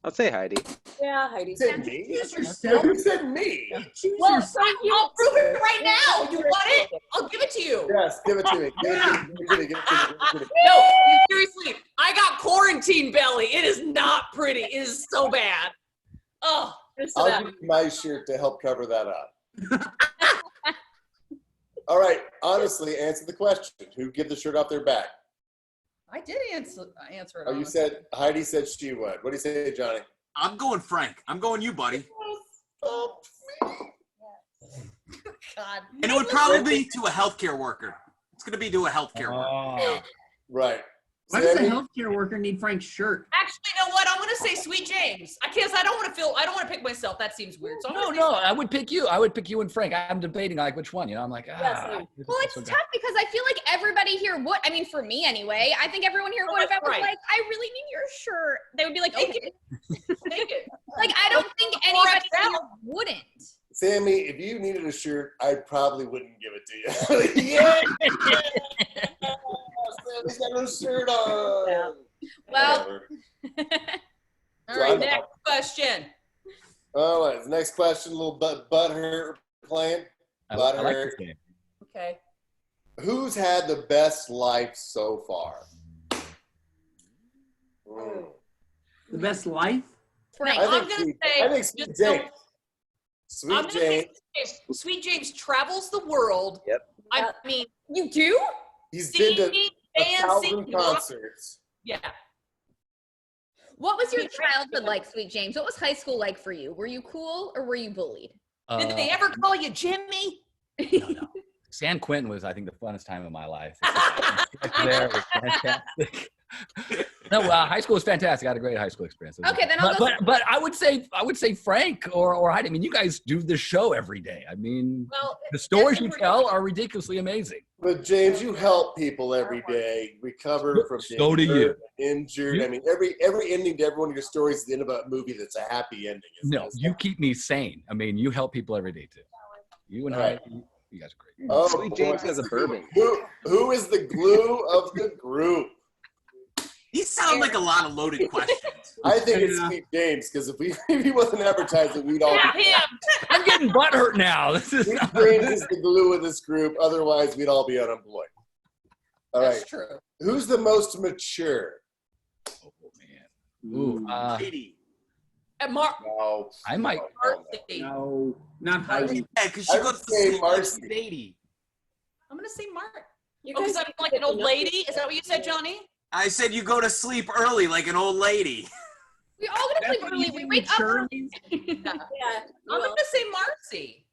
I'll say Heidi. Yeah, Heidi. Said me? Choose yourself. Who said me? Choose Well, yourself. I'll prove it right now. You want it? I'll give it to you. Yes, give it to me. Give it to me. Give it to me. Give it to me. No, seriously, I got quarantine belly. It is not pretty. It is so bad. Oh, Just to I'll that. give you my shirt to help cover that up. All right, honestly, answer the question. Who give the shirt off their back? I did answer it. Oh, you said Heidi said she would. What do you say, Johnny? I'm going Frank. I'm going you, buddy. Oh, God. And it would probably be to a healthcare worker. It's gonna be to a healthcare worker. Oh. right. Why does a Sammy? healthcare worker need Frank's shirt? Actually, you know what? I'm gonna say Sweet James. I don't want to pick myself. That seems weird. So I'm No, gonna no, say I would pick you. I would pick you and Frank. I'm debating like which one. I'm like, Yeah, same. Well, it's tough because I feel like everybody here would. I mean, for me anyway, I think everyone here would. If I was Right. like, I really need your shirt, they would be like, Take okay. Take it. Like, I don't think Or anybody it's here out. wouldn't. Sammy, if you needed a shirt, I probably wouldn't give it to you. Yeah. Sammy's got no shirt on. Yeah. Well, Whatever. All So right, I'm- next question. All right, next question, a little butthurt playing. I like Butthurt. this game. Okay. Who Who's had the best life so far? The best life? Frank. I I'm think gonna Sweet- say I think Sweet just James. I'm Sweet gonna James. say Sweet James travels the world. Yep. I mean, You do? He's been to singing, 1,000 dancing, rock- concerts. yeah. What was your childhood like, Sweet James? What was high school like for you? Were you cool or were you bullied? Did they ever call you Jimmy? No. San Quentin was, I think, the funnest time of my life. There was fantastic. No, high school was fantastic. I had a great high school experience. Okay, then I'll go. But I would say Frank or Heidi. I mean, you guys do this show every day. I mean, Well, the stories that's you what we're tell doing. are ridiculously amazing. But James, you help people every day recover from being So do you. hurt, injured. I mean, every ending to every one of your stories is the end of a movie that's a happy ending. No, you keep me sane. I mean, you help people every day too. You and Right. Heidi, you guys are great. Oh, Sweet James boy. has a bourbon. Who is the glue of the group? These sound like a lot of loaded questions. I think it's Yeah. Sweet James because if he wasn't advertising, we'd all Yeah, be. him. I'm getting butthurt now. This is Sweet James is the glue of this group. Otherwise, we'd all be unemployed. All That's right. true. Who's the most mature? Oh man. Ooh, Heidi. And Mark. No. I might. Marcy. No, not Heidi. Yeah, because she I would goes to say sleep Marcy. like 80. I'm gonna say Mark. You Oh, because guys I'm like an old lady. Is that what you said, Johnny? I said you go to sleep early like an old lady. We all go to That's sleep what early. you We think wake up mature early. means? Yeah. I'm gonna say Marcy.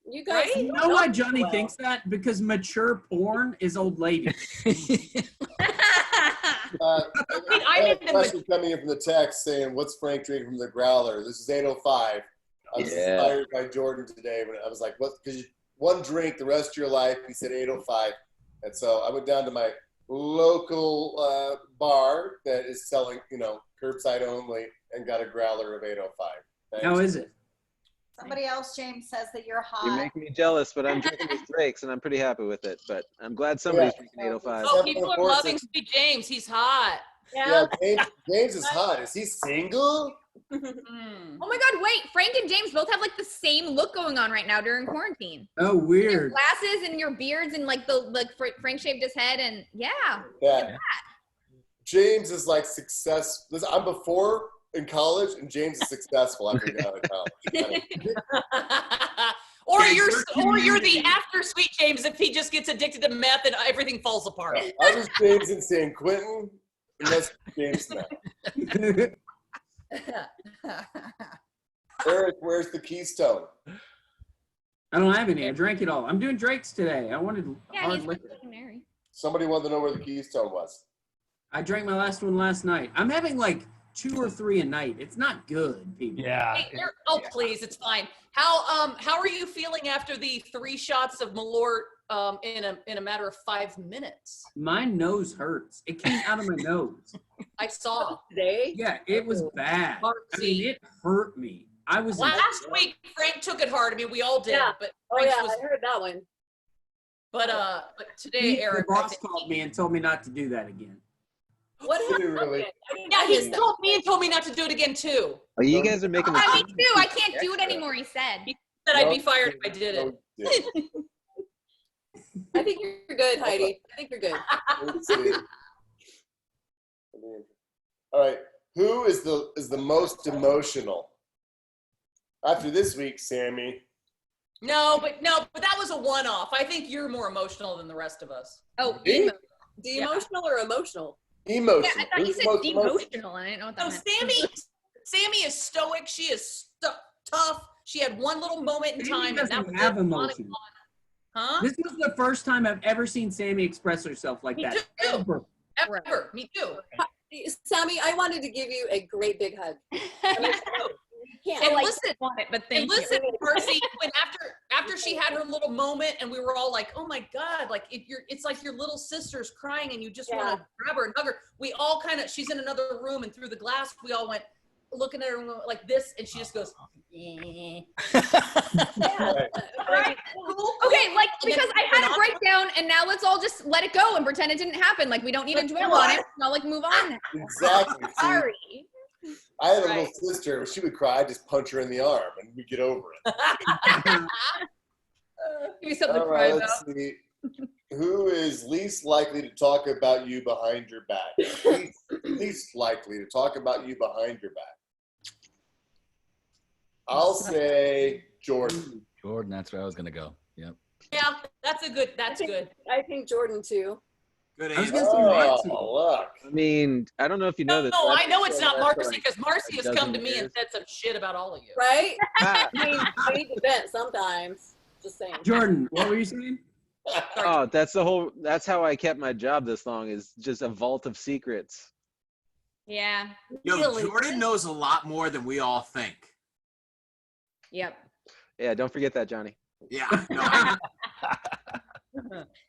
You guys. Right? You know why Johnny thinks that? Because mature porn is old ladies. I I have live a in question coming in from the text saying, "What's Frank drinking from the growler?" This is 8:05. I was Yeah. inspired by Jordan today when I was like, "What?" Because one drink the rest of your life. He said 8:05, and so I went down to my local bar that is selling, curbside only, and got a growler of 8:05. Thanks. How is it? Somebody else, James, says that you're hot. You make me jealous, but I'm drinking these Drakes and I'm pretty happy with it. But I'm glad somebody's Yeah. drinking 805. Oh, 7 people are four, loving 6. Sweet James. He's hot. Yeah, James is hot. Is he single? Hmm. Oh my God, wait. Frank and James both have like the same look going on right now during quarantine. Oh, Your weird. glasses and your beards and Frank shaved his head and yeah. Yeah. James is like success. Listen, I'm before in college, and James is successful after he got out of college. or Yeah, you're your the after Sweet James if he just gets addicted to meth and everything falls apart. I was James in San Quentin, and that's James now. Eric, where's the Keystone? I don't have any. I drank it all. I'm doing Drake's today. I wanted Yeah, hard he's liquor. married. Somebody wanted to know where the Keystone was. I drank my last one last night. I'm having like 2 or 3 a night. It's not good, people. Yeah. Hey, oh, please, it's fine. How are you feeling after the 3 shots of Malort in a matter of 5 minutes? My nose hurts. It came out of my nose. I saw. Today. Yeah, it was bad. I mean, it hurt me. I was Last week, Frank took it hard. I mean, we all did, Yeah. but Oh Frank's yeah, was, I heard that one. but today, the Eric. I boss think- called me and told me not to do that again. What Did he happened? really? Yeah, he told me and told me not to do it again too. Oh, you guys are making Yeah, me the too. I can't do it anymore, he said. That I'd be fired if I did it. Yeah. I think you're good, Heidi. I think you're good. Let's see. All right. Who is the most emotional? After this week, Sammy. No, but that was a one-off. I think you're more emotional than the rest of us. Oh, Me? emo. De-emotional or emotional? Emotional. Yeah, I thought you Who's said the most emotional? demotional. I didn't know what So that meant. Sammy is stoic. She is tough. She had one little moment in Sammy time, and that doesn't was have it. emotion. Huh? This was the first time I've ever seen Sammy express herself like Me that. too. Ever. Ever. Me too. Sammy, I wanted to give you a great big hug. You can't. And Like, listen, want it, but and thank you. listen, Percy, when after she had her little moment, and we were all like, "Oh my God!" Like it's like your little sister's crying, and you just want to grab her and hug her. We all kind of, she's in another room, and through the glass, we all went looking at her and went like this, and she just goes, Yeah. Right. Okay, like because I had a breakdown and now let's all just let it go and pretend it didn't happen. Like we don't need to dwell on it. Now like move on now. Exactly. See, Sorry. I had a little sister. When she would cry, I'd just punch her in the arm, and we'd get over it. Give me something All to cry right, about. let's see. Who is least likely to talk about you behind your back? Least likely to talk about you behind your back. I'll say Jordan. Jordan, that's where I was gonna go. Yep. Yeah, that's good. I think Jordan too. Good I was answer. gonna say Marcy. Look. I mean, I don't know if you know No, this. no, but I know it's I've not been on Marcy that because Marcy a has come dozen to me and years. said some shit about all of you. Right? Ah, I mean, I need to vent sometimes. Just saying. Jordan, what were you saying? oh, that's how I kept my job this long, is just a vault of secrets. Yeah. Yo, Really? Jordan knows a lot more than we all think. Yep. Yeah, don't forget that, Johnny. Yeah. No, I,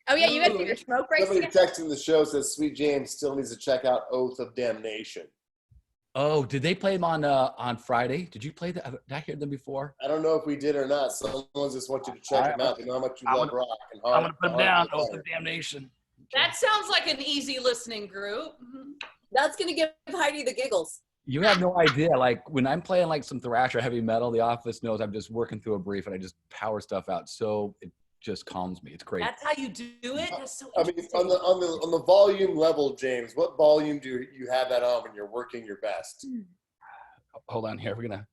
Oh yeah, you guys do your smoke breaks Somebody together? texting the show says Sweet James still needs to check out Oath of Damnation. Oh, did they play them on Friday? Did you play that? Did I hear them before? I don't know if we did or not. Someone just wants you to check them out. They know how much you love rock and hard. I'm gonna put them down. hard Oath of Damnation. That sounds like an easy listening group. That's gonna give Heidi the giggles. You have no idea. Like when I'm playing like some thrash or heavy metal, the office knows I'm just working through a brief and I just power stuff out. So it just calms me. It's great. That's how you do it? That's so I mean, interesting. on the volume level, James, what volume do you have that on when you're working your best? Hold on here. We're gonna.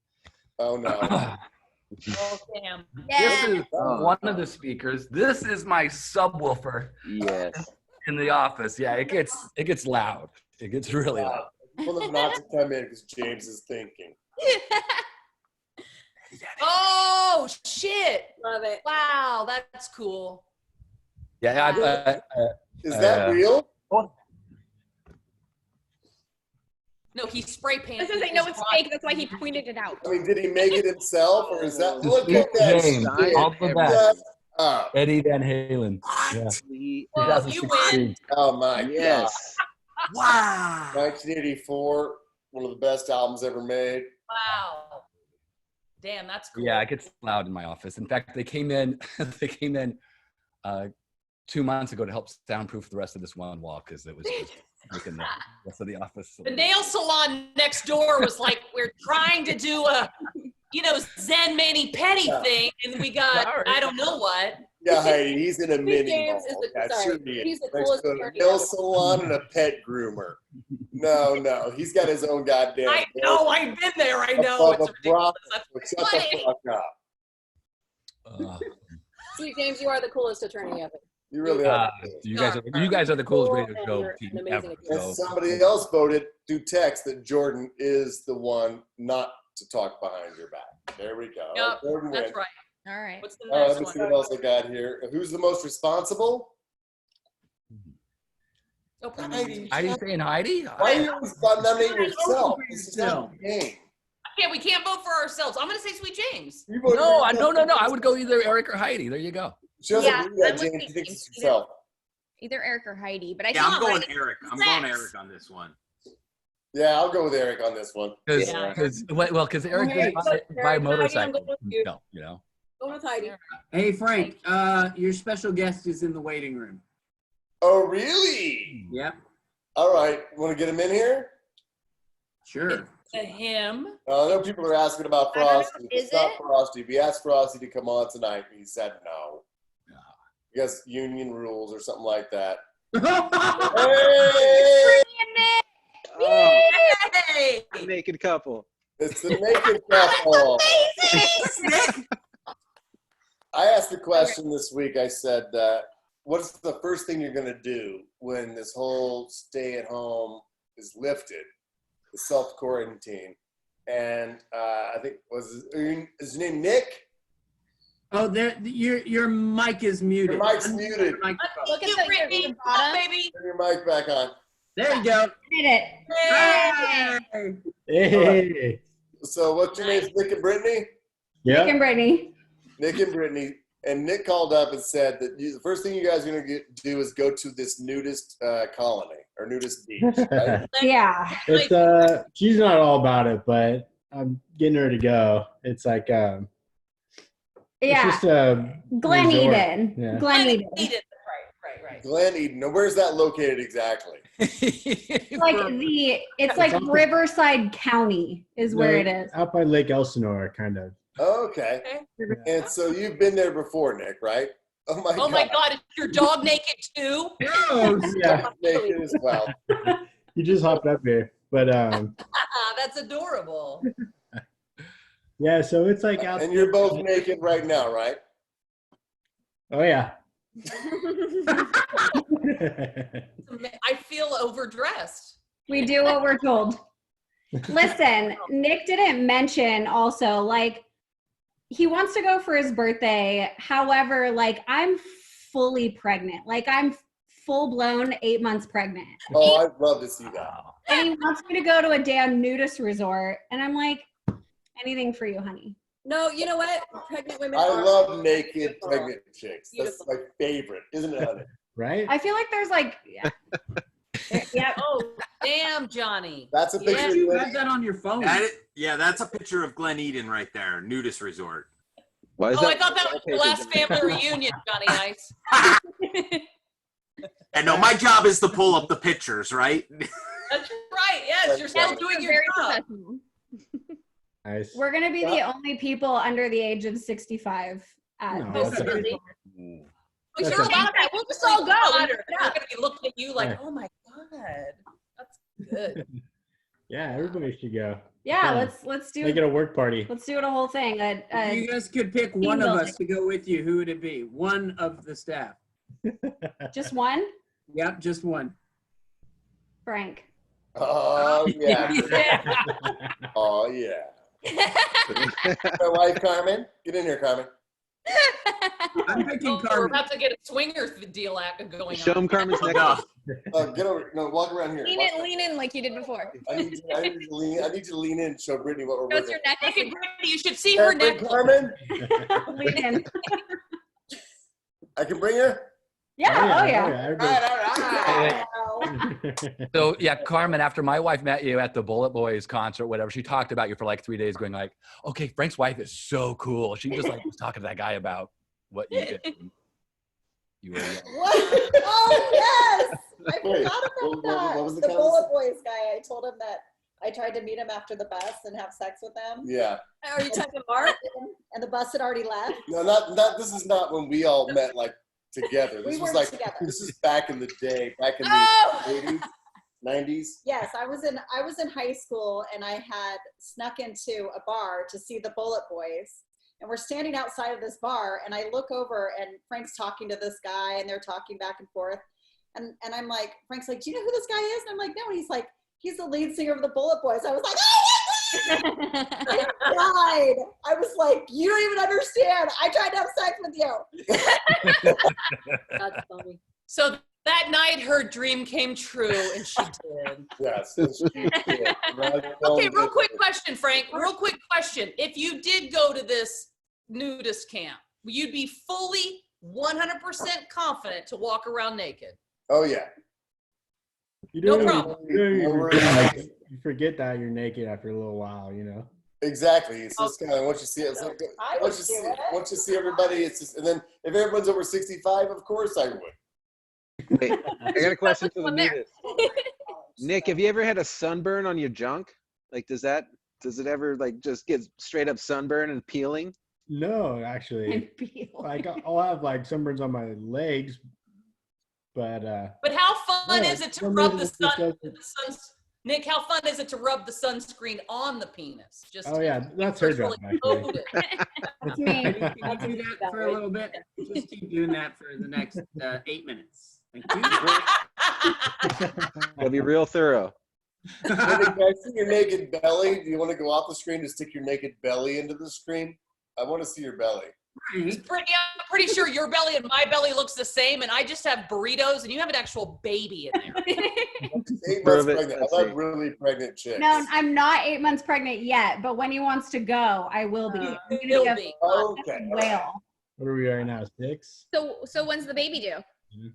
Oh no. Oh, damn. This is Oh. one of the speakers. This is my subwoofer Yes. in the office. Yeah, it gets loud. It gets really loud. Well, them not to come in because James is thinking. Oh, shit. Love it. Wow, that's cool. Yeah. Is that real? No, he spray painted. This isn't no, it's fake. That's why he pointed it out. I mean, did he make it himself, or is that? Look at that James, shit. all the best. Shut up. Eddie Van Halen. Yeah. Well, you 2016. win. Oh my Yes. wow. God. 1984, one of the best albums ever made. Wow. Damn, that's cool. Yeah, it gets loud in my office. In fact, they came in 2 months ago to help soundproof the rest of this one wall because it was just making the rest of the office. The nail salon next door was like, we're trying to do a, Zen mani-pedi thing, and we got, I don't know what. Yeah, Heidi, he's in a mini James mall. is the- That's sorry, true. he's the Next coolest to a attorney nail ever. salon and a pet groomer. No, he's got his own goddamn. I know, I've been there, I know. Above It's a broth. ridiculous. Shut the fuck up. Sweet James, you are the coolest attorney ever. You really are. you guys are the coolest radio And show you're team an amazing ever. attorney. And So, somebody else voted through text that Jordan is the one not to talk behind your back. There we go. Yep, Jordan That's wins. right. All right. What's the All right, next let's see one? what else I got here. Who's the most responsible? Oh, probably. Heidi saying Heidi? Why are you always nominating yourself? This is not a game. We can't vote for ourselves. I'm going to say Sweet James. You voted No, for yourself. no. I would go either Eric or Heidi. There you go. She doesn't Yeah, believe that, I'm with James. Sweet She thinks James. it's herself. Either Eric or Heidi, but I Yeah, think I'm going Heidi- Eric. I'm Sex. going Eric on this one. Yeah, I'll go with Eric on this one. Because Yeah. Eric Okay, didn't so buy a Eric, motorcycle. I'm going with you. No, you know. Going with Heidi. Hey, Frank, your special guest is in the waiting room. Oh, really? Yep, All right. Want to get him in here? sure. To him. I know people are asking about I don't know. Frosty. Is It's not it? Frosty. We asked Frosty to come on tonight, and he said no. I guess union rules or something like that. Hey! Oh, Hey! naked couple. It's the naked couple. I asked the question this week. I said, what's the first thing you're going to do when this whole stay-at-home is lifted, the self-quarantine? And I think, is his name Nick? Oh, there, your mic is muted. Your mic's muted. Mic- Look at You, the Brittany. your Come on, bottom. baby. Turn your mic back on. There you go. Did it. Hey. Hey. Hey. So what's your name? Nick and Brittany? Nick Yeah. and Brittany. Nick and Brittany. And Nick called up and said that the first thing you guys are going to do is go to this nudist colony or nudist beach, right? Yeah. It's she's not all about it, but I'm getting her to go. It's like it's Yeah. just a Glen resort. Eden. Yeah. Glen Eden. Right. Glen Eden. Now, where's that located exactly? It's like Riverside County is where it is. Out by Lake Elsinore, kind of. Okay. And so you've been there before, Nick, right? Oh my God, is your dog naked too? Yeah, Naked as well. you just hopped up here, but That's adorable. yeah. So it's like out. And you're both naked right now, right? Oh yeah. I feel overdressed. We do what we're told. Listen, Nick didn't mention also, like, he wants to go for his birthday. However, like, I'm fully pregnant. Like, I'm full blown 8 months pregnant. Oh, I'd love to see that. And he wants me to go to a damn nudist resort. And I'm like, anything for you, honey. No, you know what? Pregnant women. I are love naked beautiful. pregnant chicks. That's Beautiful. my favorite, isn't it, honey? Right? I feel like there's like, yeah. Oh, damn, Johnny. That's a picture. Yeah. of You Glenn. have that on your phone. Yeah, that's a picture of Glen Eden right there, nudist resort. Why is Oh, that? I thought that was your last family reunion, Johnny Ice. And no, my job is to pull up the pictures, right? That's right. Yes, you're still doing your very job. professional. Nice. We're going to be the only people under the age of 65 at No, this that's okay. resort. We That's sure okay. about that. We'll just all go. Yeah. We're going to be looking at you like, Yeah. oh my God. That's good. Yeah, everybody should go. Yeah, Yeah. let's do Make it a work party. let's do it a whole thing. If you guys could pick one of us to go with you, who would it be? One of the staff. Just one, Yep, just one. Frank. Oh yeah. Oh yeah. My wife Carmen, get in here, Carmen. I'm picking Oh, we're Carmen. about to get a swinger deal going Show on. him Carmen's neck. Get over. No, walk around here. Lean in like you did before. I need you to lean in and show Brittany what we're Show us working. your necklace. Naked Brittany, you should see her neck. Carmen, Lean in. I can bring her. Yeah, oh yeah. Everybody- So yeah, Carmen, after my wife met you at the Bullet Boys concert, whatever, she talked about you for like 3 days, going like, okay, Frank's wife is so cool. She just like was talking to that guy about what you did. You were What? Oh yes, I Wait, forgot about that. what was the the Bullet conversation? Boys guy. I told him that I tried to meet him after the bus and have sex with him, Yeah. Are you talking to Mark? and the bus had already left. No, not. This is not when we all met like together. This We was weren't like together. this is back in the day, back in the Oh! 80s, 90s. Yes, I was in high school and I had snuck into a bar to see the Bullet Boys. And we're standing outside of this bar and I look over and Frank's talking to this guy and they're talking back and forth. And I'm like, Frank's like, do you know who this guy is? And I'm like, no. And he's like, he's the lead singer of the Bullet Boys. I was like, oh, I died. I was like, you don't even understand. I tried to have sex with you. That's funny. So that night, her dream came true, and she did. Yes. Okay, real quick question, Frank. Real quick question. If you did go to this nudist camp, you'd be fully 100% confident to walk around naked. Oh yeah. You No do- problem. You forget that you're naked after a little while, you know. Exactly. It's just kind of once you see it, it's like I would once do it. you see everybody, it's just, and then if everyone's over 65, of course I would. Wait, I got a question for the One there. nudist. Nick, have you ever had a sunburn on your junk? Like, does it ever like just get straight up sunburn and peeling? No, actually, like I'll have like sunburns on my legs, but But how fun No, is it to some rub the nudist just sun? doesn't- Nick, how fun is it to rub the sunscreen on the penis? Just oh yeah, that's her job actually. coated. It's me. Can you do that for a little bit? Just keep doing that for the next 8 minutes. Thank you. It'll be real thorough. Can I see your naked belly? Do you want to go off the screen to stick your naked belly into the screen? I want to see your belly. I'm pretty sure your belly and my belly looks the same, and I just have burritos, and you have an actual baby in there. 8 months Prove it. pregnant. I Let's love see. really pregnant chicks. No, I'm not 8 months pregnant yet, but when he wants to go, I will be. I'm gonna Will be a be. Okay. whale. What are we right now? 6? So when's the baby due?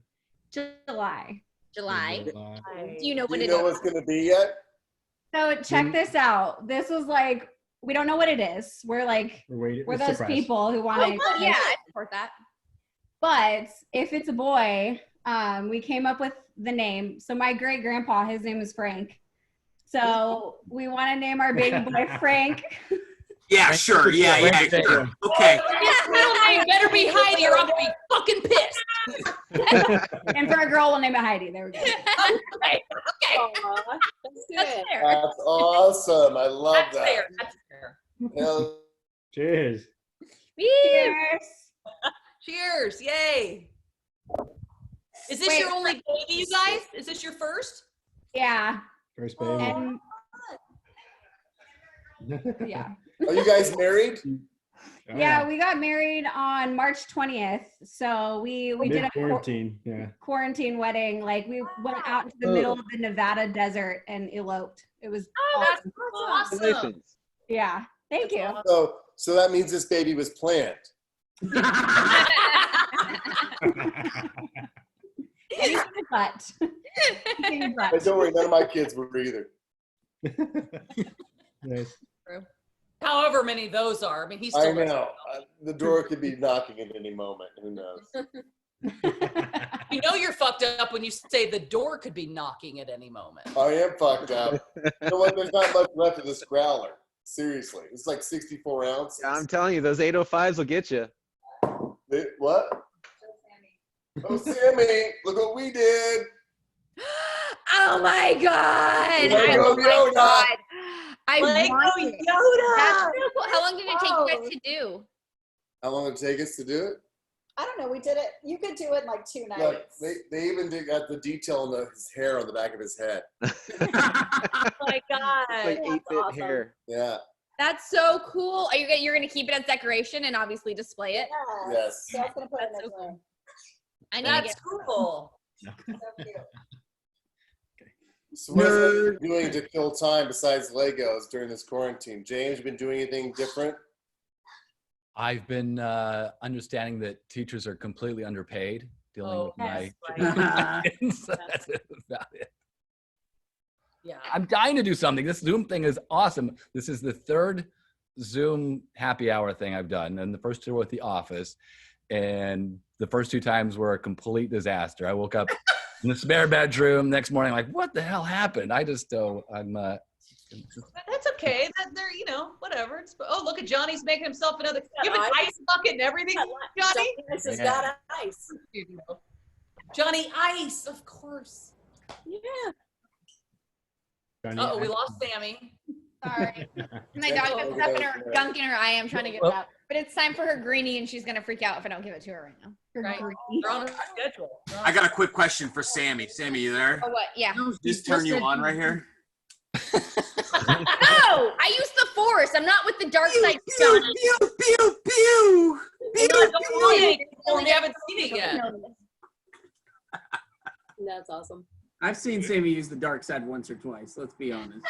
July. July. Do you know Do when you it know is? what's going to be yet? So check this out. This was like, we don't know what it is. We're like, We're waiting. we're it's those surprise. people who want Oh, to. well, yeah, I support that. But if it's a boy, we came up with the name. So my great grandpa, his name is Frank. So we want to name our baby boy Frank. Yeah, sure. Yeah, sure. Okay. Middle name better be Heidi or I'm gonna be fucking pissed. And for a girl, we'll name it Heidi. There we go. Okay. Aw, that's That's good. fair. That's awesome. I love That's that. fair. That's fair. Hell, Cheers. Cheers. Cheers. Yay. Is this Wait, your only baby, you guys? Is this your first? Yeah. First baby. And yeah. Are you guys married? Oh, Yeah, we got married on March 20th. So we did a Mid-quarantine. Yeah. quarantine wedding. Like we went out into the middle of the Nevada desert and eloped. It was awesome. Awesome. Congratulations. Yeah. Thank you. So that means this baby was planned. Anything but. Anything But but. don't worry, none of my kids were either. Nice. However many of those are. I mean, he's I still know. The door could be knocking at any moment. Who knows? You know you're fucked up when you say the door could be knocking at any moment. I am fucked up. You know what? There's not much left of this growler. Seriously. It's like 64 ounces. I'm telling you, those 805s will get you. What? Oh, Sammy, look what we did. Oh my God. Lego Oh my Yoda. God. I Lego want it. Yoda. That's so cool. How long did it take you guys to do? How long did it take us to do it? I don't know. We did it. You could do it in like 2 Look, nights. they even got the detail on his hair on the back of his head. Oh my God. Like 8-bit awesome. hair. Yeah. That's so cool. Are you're gonna keep it as decoration and obviously display it? Yes. So I was gonna put it in this room. I need to That's get cool. So cute. So what are you doing to kill time besides Legos during this quarantine? James, you been doing anything different? I've been understanding that teachers are completely underpaid, dealing with my kids. So that's about it. Yeah. I'm dying to do something. This Zoom thing is awesome. This is the 3rd Zoom happy hour thing I've done, and the first 2 were at the office, and the first 2 times were a complete disaster. I woke up in the spare bedroom next morning, like, what the hell happened? I just, I'm. That's okay. They're, whatever. Oh, look at Johnny's making himself another. You have an ice bucket and everything, Johnny. Johnny Ice has got ice. Johnny Ice, of course. Yeah. Oh, we lost Sammy. Sorry. My dog got stuff in her gunk in her eye. I'm trying to get it out. But it's time for her greenie, and she's gonna freak out if I don't give it to her right now. Her Right. greenie. They're on a schedule. I got a quick question for Sammy. Sammy, you there? Oh, what? Yeah. Just turn you on right here. No, I use the force. I'm not with the dark side. Johnny. Pew, pew, pew. We haven't seen it yet. That's awesome. I've seen Sammy use the dark side once or twice. Let's be honest.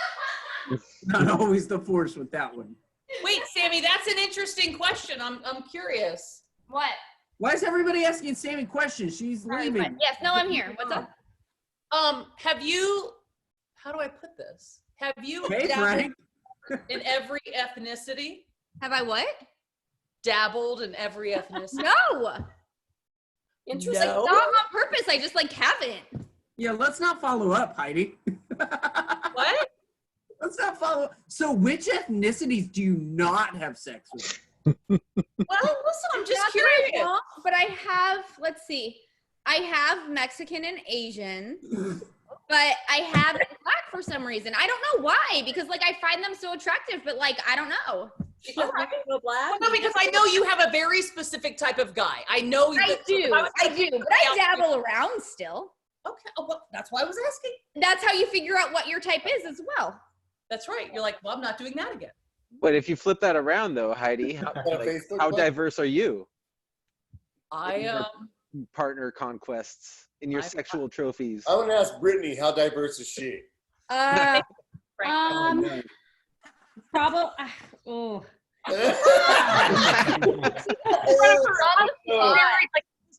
Not always the force with that one. Wait, Sammy, that's an interesting question. I'm curious. What? Why is everybody asking Sammy questions? She's leaving. Yes, no, I'm here. What's up? Have you? How do I put this? Have you Hey, dabbled Frank. in every ethnicity? Have I what? Dabbled in every ethnicity? No. Interesting. No. Not on purpose. I just haven't. Yeah, let's not follow up, Heidi. What? Let's not follow. So, which ethnicities do you not have sex with? Well, listen, I'm just Not that I curious. won't, but I have. Let's see. I have Mexican and Asian, but I have black for some reason. I don't know why. Because I find them so attractive, but I don't know. Because women go black. Well, no, because I know you have a very specific type of guy. I know you. I do, but I dabble around still. Okay, well, that's why I was asking. That's how you figure out what your type is as well. That's right. You're like, well, I'm not doing that again. But if you flip that around, though, Heidi, how diverse are you? I partner conquests in your sexual trophies. I want to ask Brittany, how diverse is she? Probably. Oh.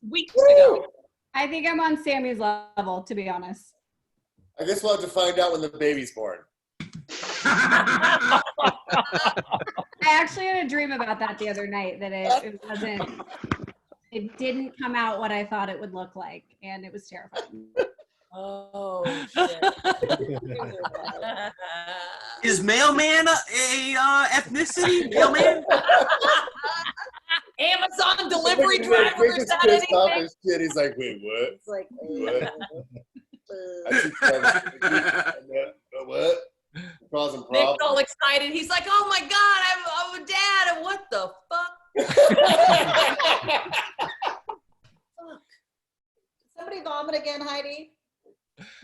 Weeks ago. I think I'm on Sammy's level, to be honest. I guess we'll have to find out when the baby's born. I actually had a dream about that the other night, that it didn't come out what I thought it would look like, and it was terrifying. Oh, shit. Is mailman a ethnicity? Mailman? Amazon delivery Nick driver, is is that pissed off anything? as shit. He's like, wait, what? It's like, What? I see what? Causing Nick's all problems. excited. He's like, oh my God, I'm a dad. And what the fuck? Somebody vomit again, Heidi?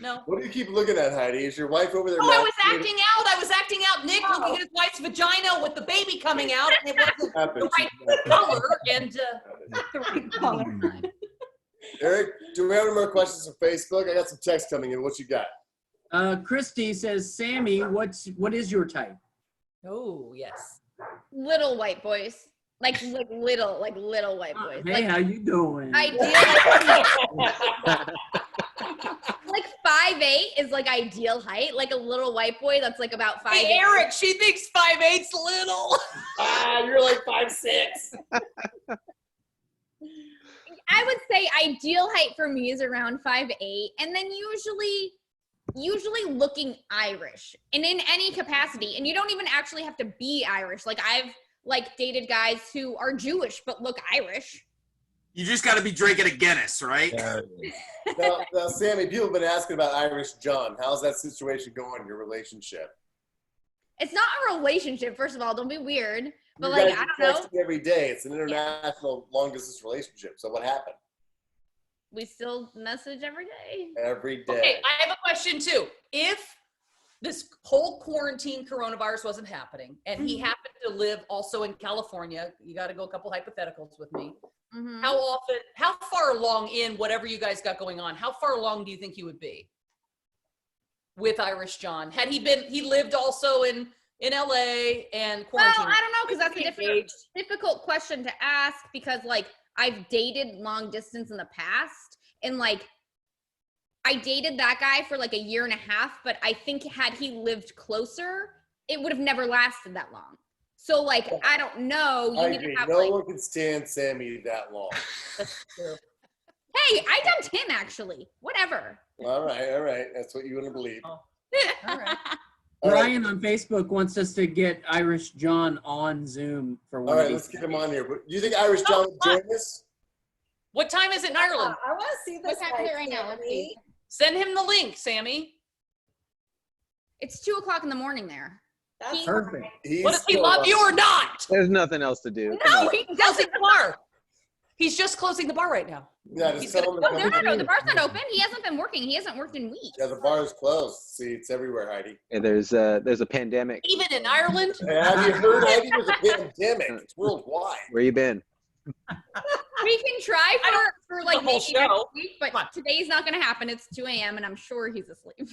No. What do you keep looking at, Heidi? Is your wife over there? Oh, I was masturbating? acting out. I was acting out Nick looking at his wife's vagina with the baby coming out. And it wasn't the right color. And The right color. Eric, do we have any more questions from Facebook? I got some text coming in. What you got? Christy says, Sammy, what is your type? oh, yes. Little white boys. Like little white boys. Hey, Like how you doing? ideal. Like 5'8" is like ideal height. Like a little white boy that's like about 5'8". Hey, Eric, she thinks 5'8's little. You're like 5'6". I would say ideal height for me is around 5'8", and then usually looking Irish, and in any capacity. And you don't even actually have to be Irish. Like I've dated guys who are Jewish but look Irish. You just got to be drinking a Guinness, right? Now, Sammy, people have been asking about Irish John. How's that situation going, your relationship? It's not a relationship, first of all. Don't be weird. But You like guys I are don't know. texting every day. It's an international long-distance relationship. So what happened? We still message every day. Every day. Okay, I have a question too. If this whole quarantine coronavirus wasn't happening and he happened to live also in California, you got to go a couple hypotheticals with me. Mm-hmm. How far along in whatever you guys got going on, how far along do you think he would be with Irish John? Had he lived also in LA and quarantine? Well, I don't know, because that's a difficult question to ask, because like I've dated long distance in the past, and like I dated that guy for like a year and a half, but I think had he lived closer, it would have never lasted that long. So like I don't know. You need to have no one can stand Sammy that long. That's true. Hey, I dumped him actually. Whatever. All right. That's what you want to believe. All right. Brian on Facebook wants us to get Irish John on Zoom for one All of right, these let's get him on here. Do you think Irish John would join us? What time is it in Ireland? I want to see this What time is it right now? Let's see. Send him the link, Sammy. It's 2:00 in the morning there. That's Perfect. What, does he love you or not? There's nothing else to do. No, he's closing the bar. He's just closing the bar right now. Yeah, just tell him to come. No, the bar's not open. He hasn't been working. He hasn't worked in weeks. Yeah, the bar is closed. See, it's everywhere, Heidi. Yeah, there's a pandemic. Even in Ireland? Hey, have you heard, Heidi? There's a pandemic. It's worldwide. Where you been? We can try for like the whole maybe next show. week, but today's not going to happen. It's 2 a.m. and I'm sure he's asleep.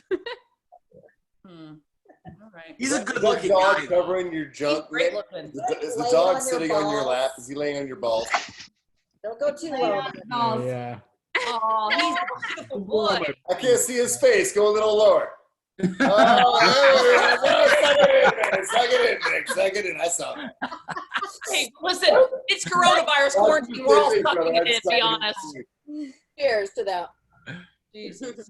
All right. He's a Is that good-looking dog guy. covering your junk? He's great Nick? looking. Is the Laying dog on your sitting on your balls. lap? Is he laying on your balls? Don't go too low. Oh, yeah. Oh, he's a beautiful boy. I can't see his face. Go a little lower. Oh, suck it in, man. Suck it in, Nick. Suck it in. I saw it. Hey, listen, it's coronavirus quarantine. We're all sucking it in, be honest. Cheers to that. Jesus.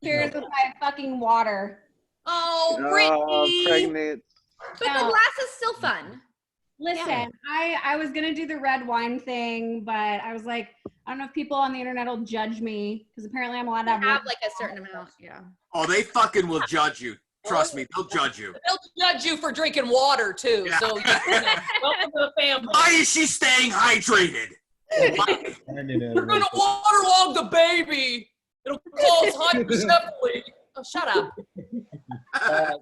Here's with my fucking water. Oh, Oh, Brittany. pregnant. But the glass is still fun. Listen, I was gonna do the red wine thing, but I was like, I don't know if people on the internet will judge me, because apparently I'm allowed to Have like a certain amount. Yeah. Oh, they fucking will judge you. Trust me, they'll judge you. They'll judge you for drinking water, too. Yeah. So, welcome to the family. Why is she staying hydrated? You're going to waterlog the baby. It'll cause hydrocephaly. Oh, shut up.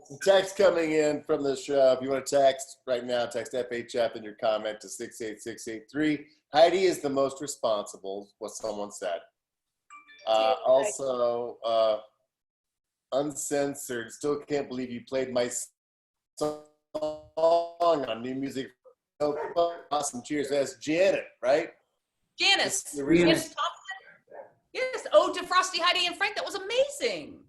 Some text coming in from the show. If you want to text right now, text FHF in your comment to 68683. Heidi is the most responsible, what someone said. Also, uncensored. Still can't believe you played my song on New Music. Awesome. Cheers. That's Janet, right? Janice. The reason- Janice Thompson. Yes. Ode to Frosty, Heidi, and Frank. That was amazing.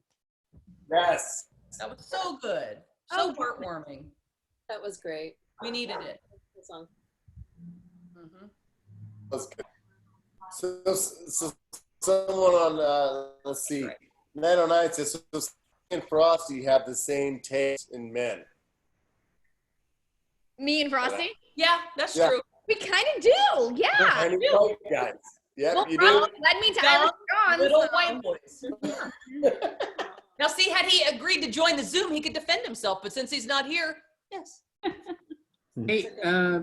Yes. That was so good. So heartwarming. That was great. We needed it. Good song. That's good. So someone on, let's see, 909 says, so and Frosty have the same taste in men. Me and Frosty? Yeah, that's Yeah. true. We kind of do. Yeah. Tiny white guys. Yep, Well, you Frosty do. led me to Dumb Irish John. Little so- white boys. Now, see, had he agreed to join the Zoom, he could defend himself. But since he's not here, yes. Hey,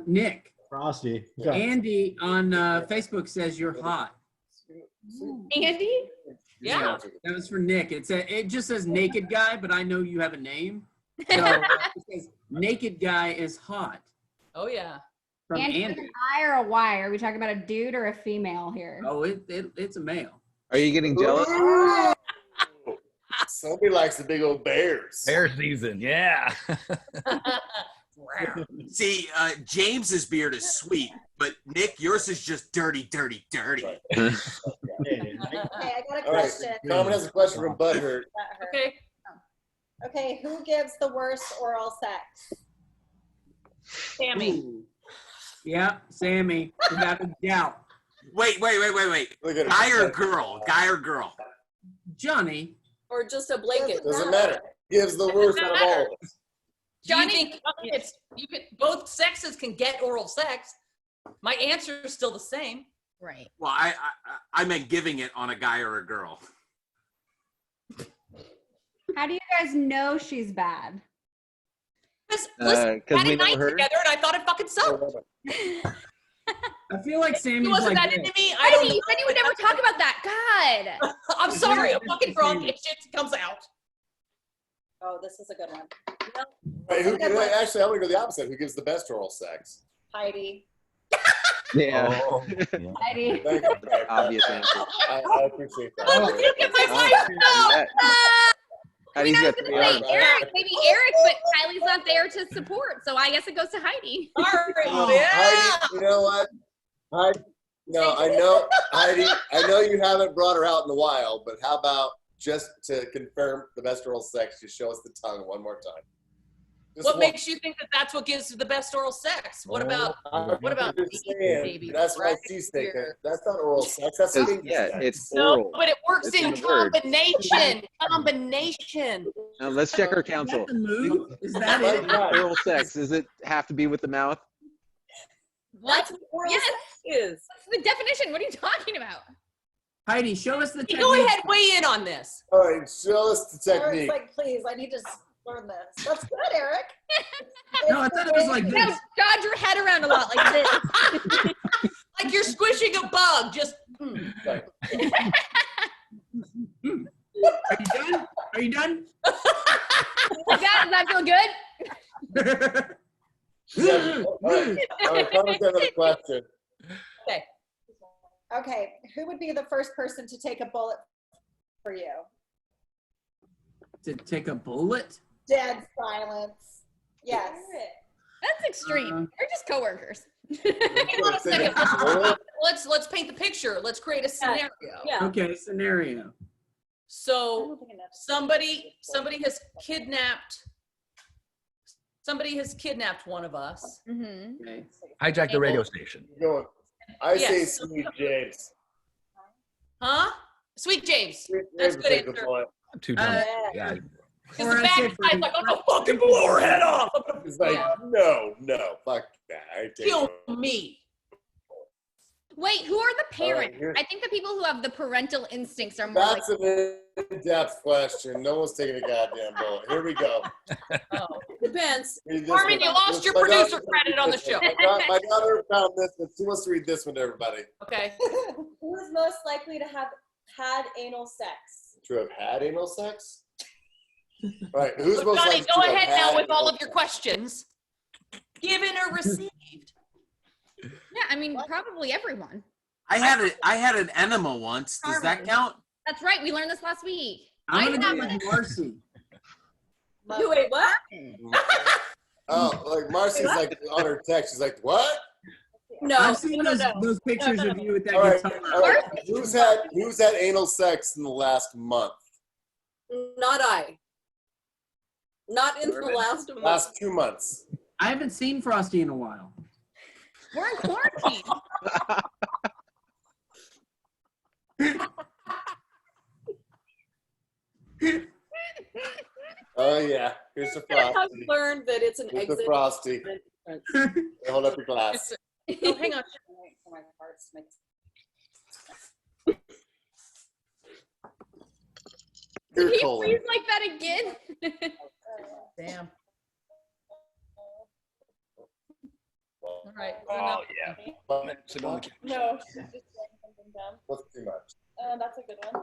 Nick, Frosty. Go. Andy on Facebook says you're hot. Andy? Yeah. That was for Nick. It just says naked guy, but I know you have a name. So it says naked guy is hot. Oh, yeah. From Andy, Andy. an I or a Y? Are we talking about a dude or a female here? Oh, it's a male. Are you getting jealous? Ooh. Somebody likes the big old bears. Bear season, yeah. See, James's beard is sweet, but Nick, yours is just dirty, dirty, dirty. Right. Okay, I got a All right. question. Carmen has a question from Butthurt. Okay. Okay, who gives the worst oral sex? Sammy. Ooh. Yeah, Sammy, without a doubt. Wait. Look at him. Guy or girl? Guy or girl? Johnny. Or just a blanket. Doesn't matter. Gives the worst out of all of us. Do you Johnny- think both sexes can get oral sex? My answer is still the same. Right. Well, I meant giving it on a guy or a girl. How do you guys know she's bad? Because listen, we Because had we a night know her. together and I thought it fucking sucked. I feel like He Sammy's wasn't like that this. into me. I Heidi, don't know. you said you would never talk about that. God. I'm sorry. I'm fucking drunk. It shit comes out. Oh, this is a good one. Wait, actually, I'm going to go the opposite. Who gives the best oral sex? Heidi. Yeah. Oh, Heidi. Thank you. Obvious answer. I appreciate that. Look at my wife. No. Heidi's I was got gonna 3 say arms. Eric, maybe Eric, but Kylie's not there to support, so I guess it goes to Heidi. All right. Oh, Yeah. Heidi, you know what? Heidi, no, I know, Heidi, I know you haven't brought her out in a while, but how about just to confirm the best oral sex, just show us the tongue one more time. Just What one. makes you think that that's what gives the best oral sex? What about What about baby? That's what I see, steak. That's not oral sex. That's Because, skin yeah, sex. it's no? oral. But it works It's in in the word. combination. Combination. Now let's check our Is counsel. that the move? Is that My it? God. Oral sex, does it have to be with the mouth? That's what oral Yes. sex is. That's the definition. What are you talking about? Heidi, show us the technique. Go ahead, weigh in on this. All right, show us the Eric's technique. like, please, I need to learn this. That's good, Eric. No, I thought it was like Now, this. dodge your head around a lot like this. Like you're squishing a bug. Just Right. Are you done? Are you done? Does that feel good? All right, Carmen's got another question. Okay, who would be the first person to take a bullet for you? To take a bullet? Dead silence. Yes. That's extreme. We're just coworkers. hang on a second. Let's paint the picture. Let's create a scenario. Yeah. Okay, scenario. So somebody has kidnapped one of us. Mm-hmm. Okay. hijack the radio station. Going. I say Yes. Sweet James. Huh? Sweet James. Sweet That's James good take the answer. point. I'm too dumb. Yeah. Because Or the I bad say guy's like, I'm gonna fucking blow her head off. I'm gonna It's like, no, fuck that. I take kill it. me. Wait, who are the parents? here's- I think the people who have the parental instincts are more like. That's an in-depth question. No one's taking a goddamn bullet. Here we go. Oh. Depends. Read this Carmen, one. you lost your My producer daughter- credit on the show. My daughter found this one. She wants to read this one to everybody. Okay. Who is most likely to have had anal sex? To have had anal sex? All right, who's So most Johnny, likely go to have ahead now had with all anal of your sex? questions. Given or received? Yeah, I mean, probably everyone. I had an enema once. Does that count? That's right. We learned this last week. I'm I gonna have go with Marcy. Wait, what? Oh, like Marcy's like on her text. She's like, "What?" No, I've seen no, those, no. those pictures of you with that All right, guitar. all right. Who's had anal sex in the last month? Not I. Not in the last month. Last 2 months. I haven't seen Frosty in a while. We're in quarantine. Oh yeah, here's the I've Frosty. learned that it's an Here's the exit. Frosty. Hold up your glass. Oh, hang on. You're Did he Colin. freeze like that again? Damn. All right. Oh yeah. No, she's just saying something dumb. What's too much? That's a good one.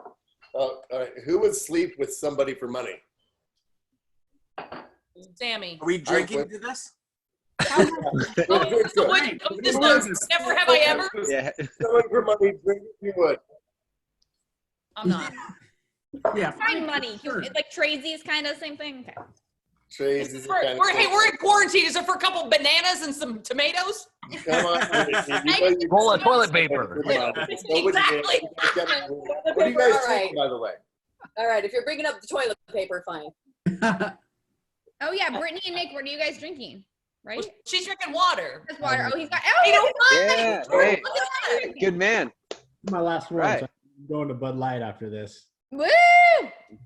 Oh, all right. Who would sleep with somebody for money? Sammy. Are we drinking to this? Oh, this is never have I ever. Yeah. Someone for money, drink if you would. I'm not. Yeah. Find money. Sure. It's like Tracy's kind of same thing. Okay. Tracy's We're in quarantine. Is it for a couple bananas and some tomatoes? Come on. Roll of toilet paper. Exactly. What are you guys All right. drinking, by the way? All right, if you're bringing up the toilet paper, fine. Oh yeah, Brittany and Nick, what are you guys drinking? Right? Well, she's drinking water. Just water. Oh, he's got. You know Oh, what? Yeah. Look Hey, at that. good man. My last one. Right. So I'm going to Bud Light after this. woo!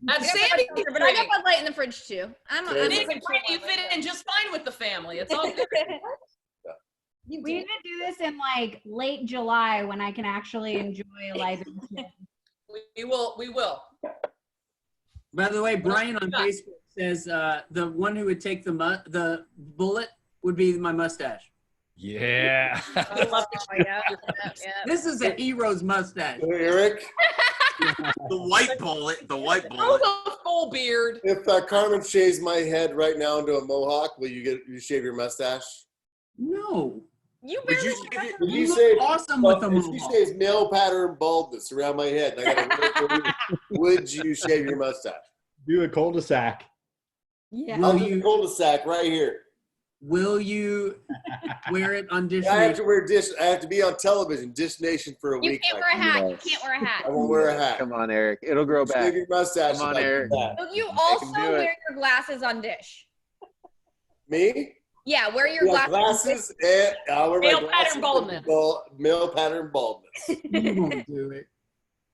That's I got Sammy. Bud Light, but I got Bud Light in the fridge too. I'm Nick and Brittany, you fit in just fine with the family. It's all good. We need to do this in like late July when I can actually enjoy life. We will. We will. By the way, Brian on Facebook says the one who would take the bullet would be my mustache. Yeah. Oh, yeah. This is a hero's mustache. Eric, The white bullet. The white Oh, bullet. the full beard. if Carmen shaves my head right now into a mohawk, will you shave your mustache? No. You Would barely. you shave it? Would You you look shave? awesome with a If you mohawk. shave male pattern baldness around my head, and I gotta would you shave your mustache? Do a cul-de-sac. Yeah. I'll Will do you a cul-de-sac right here. will you wear it on Dish I have to Nation? wear Dish. I have to be on television, Dish Nation for a You week. can't like wear a hat. Yes. You can't wear a hat. I won't wear a hat. Come on, Eric. It'll grow back. Shave your mustache. Come on, if I do Eric. that. Will you can also do it. wear your glasses on Dish? Me? Yeah, wear your Yeah, glasses. glasses and I'll wear my Male glasses pattern baldness. Male pattern baldness. You won't do it.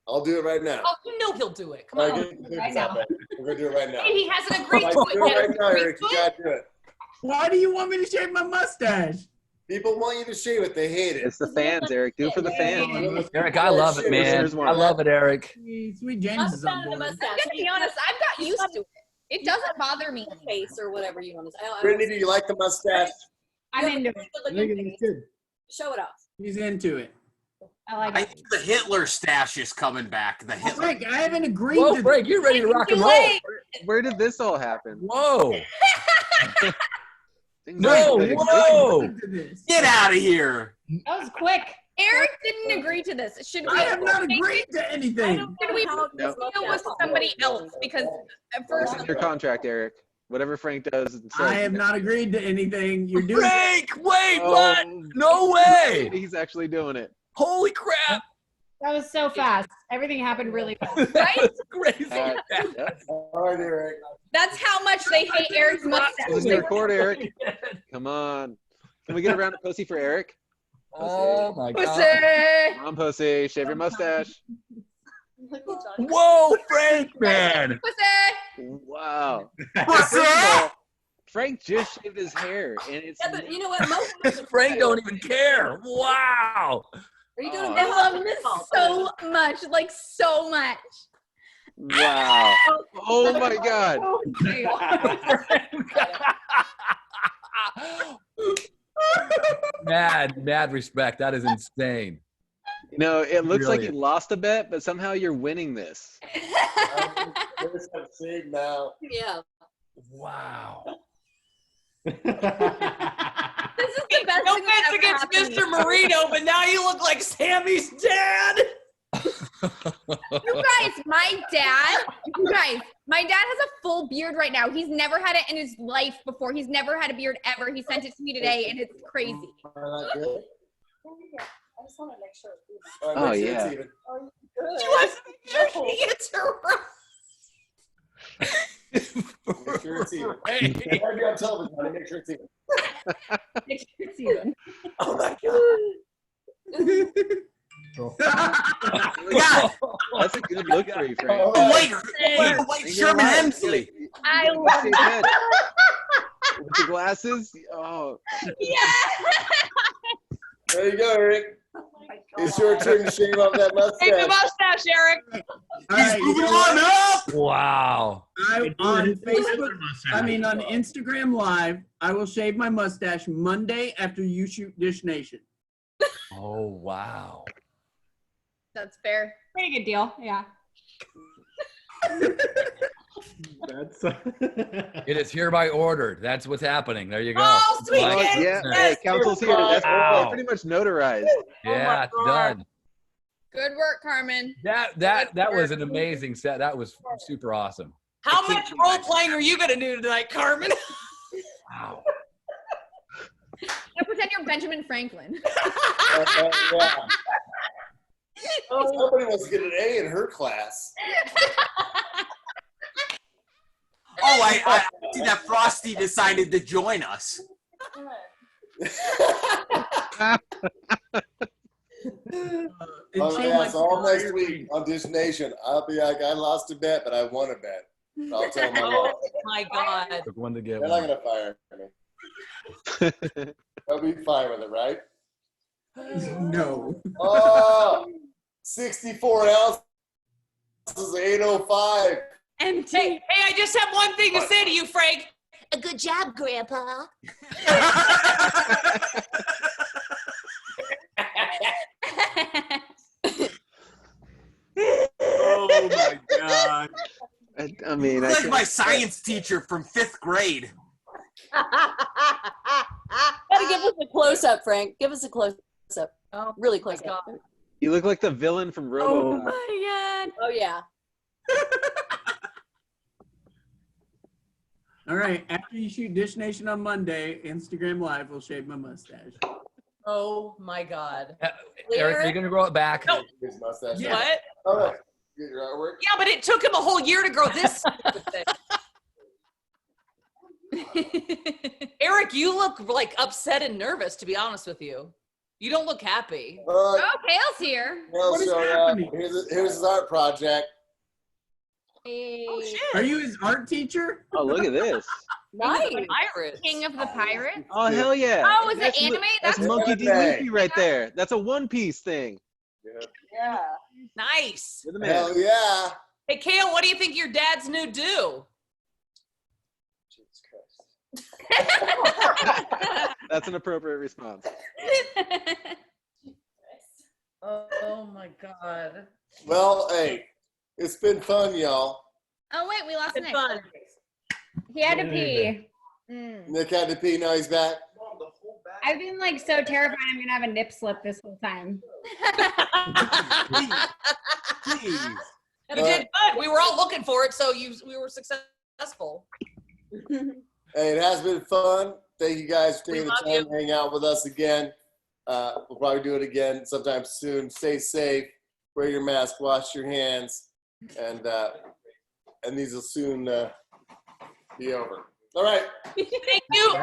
I'll do it right now. Oh, you know he'll do it. Come All on. right, get this out, man. We're gonna do it right now. Hey, he hasn't agreed If I to do it it. right now, Eric. You gotta do it. Why do you want me to shave my mustache? People want you to shave it. They hate it. It's the fans, Eric. Do it for the fans. Eric, I love it, man. I love it, Eric. Sweet James is on I'm board. I'm gonna be honest. I've got used to it. It doesn't bother me. Face or whatever you want to say. Brittany, do you like the mustache? I'm into it. I think it's good. Show it off. He's into it. I like I it. think the Hitler stash is coming back. The Hitler. Frank, I haven't agreed Whoa, to Frank, you're ready to rock and roll. Wait. Where did this all happen? Whoa. Things No, like that whoa. to this. Get out of here. That was quick. Eric didn't agree to this. Should we? I have not agreed to anything. Should we deal with somebody else? Because at first, It's in your contract, Eric. Whatever Frank does. and says, I have not agreed to anything. You're doing Frank, wait, Oh, what? No way. He's actually doing it. Holy crap. That was so fast. Everything happened really fast. right? That's crazy. Yep. All right, Eric. That's how much they hate Eric's mustache. Listen to record, Eric. Come on. Can we get a round of pussy for Eric? Oh my god. Pussy. Come on, pussy. Shave your mustache. Whoa, Frank, man. Pussy. Wow. What's First of that? all, Frank just shaved his hair, and it's Yeah, but you know what? Most of us Frank don't even care. Wow. Are you doing? Oh. I love this so much. Like so much. wow. Oh my god. Mad respect. That is insane. You know, it looks like you Brilliant. lost a bet, but somehow you're winning this. There's some shade now. Yeah. Wow. This is the best No thing that's offense ever against happened to me. Mr. Marino, but now you look like Sammy's dad. You guys, my dad has a full beard right now. He's never had it in his life before. He's never had a beard ever. He sent it to me today, and it's crazy. Good. I just want to make sure it's even. All right, Oh, make sure yeah. it's even. Oh, good. She wants to make sure she gets her right. Make sure it's even. Hey. You gotta be on television, honey. Make sure it's even. Make sure it's even. Oh my God. God, That's a good look for you, Frank. Oh, the white Sherman Hemsley. I love it. With the glasses. Oh. Yeah. There you go, Eric. It's your turn to shave off that Shave the mustache. mustache, Eric. All right, Moving on up. Wow. On Facebook, I mean on Instagram Live, I will shave my mustache Monday after you shoot Dish Nation. Oh, wow. That's fair. Pretty good deal. Yeah. That's It is hereby ordered. That's what's happening. There you go. Oh, sweet Oh, James. yeah, Yes. council's here. That's Wow. pretty much notarized. Yeah, it's done. Good work, Carmen. That was an amazing set. That was super awesome. How much role playing are you gonna do tonight, Carmen? Wow. Now pretend you're Benjamin Franklin. Yeah. Somebody wants to get an A in her class. Oh, I see that Frosty decided to join us. All next week on Dish Nation, I'll be like, I lost a bet, but I won a bet. I'll tell my Oh mom. my God. Took one to get They're one. not gonna fire me. They'll be fine with it, right? No. Oh, 64 ounces, 805. Empty. Hey, I just have one thing to say to you, Frank. A good job, Grandpa. Oh my God. I mean, You're like my science teacher from 5th grade. Gotta give us a close up, Frank. Give us a close up. Oh, really close my up. God. you look like the villain from Oh RoboCop. my God. Oh yeah. All right, after you shoot Dish Nation on Monday, Instagram Live will shave my mustache. Oh my God. Eric, are you going to grow it back? No. His mustache. Yeah. What? All right. Get your artwork. Yeah, but it took him a whole year to grow this. Eric, you look like upset and nervous, to be honest with you. You don't look happy. Oh, Kale's here. What is happening? Here's his art project. Hey. Oh, shit. Are you his art teacher? Oh, look at this. Nice. Pirates. King of the Pirates. Oh, hell yeah. Oh, is it That's anime? That's That's Monkey D. anime. Luffy right there. That's a One Piece thing. Yeah. Nice. You're the man. Hell yeah. Hey, Kale, what do you think your dad's new do? Jesus Christ. That's an appropriate response. Oh my God. Well, hey, it's been fun, y'all. Oh wait, we lost It's Nick. fun. He had to pee. Nick had to pee. Now he's back. I've been like so terrified I'm gonna have a nip slip this whole time. Jeez. You did good. We were all looking for it, so we were successful. Hey, it has been fun. Thank you guys for We taking the love time to hang out with us again. We'll probably do it again sometime soon. Stay safe. Wear your mask. Wash your hands. And these will soon be over. All right.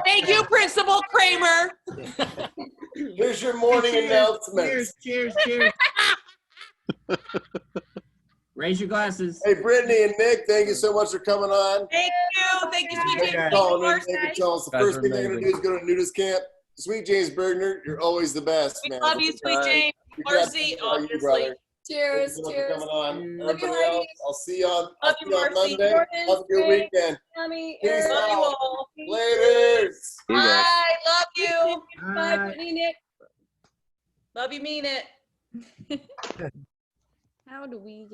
Thank you, Principal Kramer. Here's your morning announcements. Cheers. Raise your glasses. Hey, Brittany and Nick, thank you so much for coming on. Thank you, sweet Thank you James. for calling in. Thank you, tell us the Guys first are thing they're going to amazing. do is go to nudist camp. Sweet James Bergener, you're always the best, We man. love you, sweet James. Marcy, obviously. Cheers. Thank you so much for Cheers. coming on. Love you, Everybody Heidi. else, I'll see you on, Love you, Marcy. Monday. Jordan, Have a good Frank. weekend. Yummy. Peace Eric. Love you out. all. Laters. See you guys. Bye. Love you. Bye, Brittany, Nick. Love you, mean it. How do we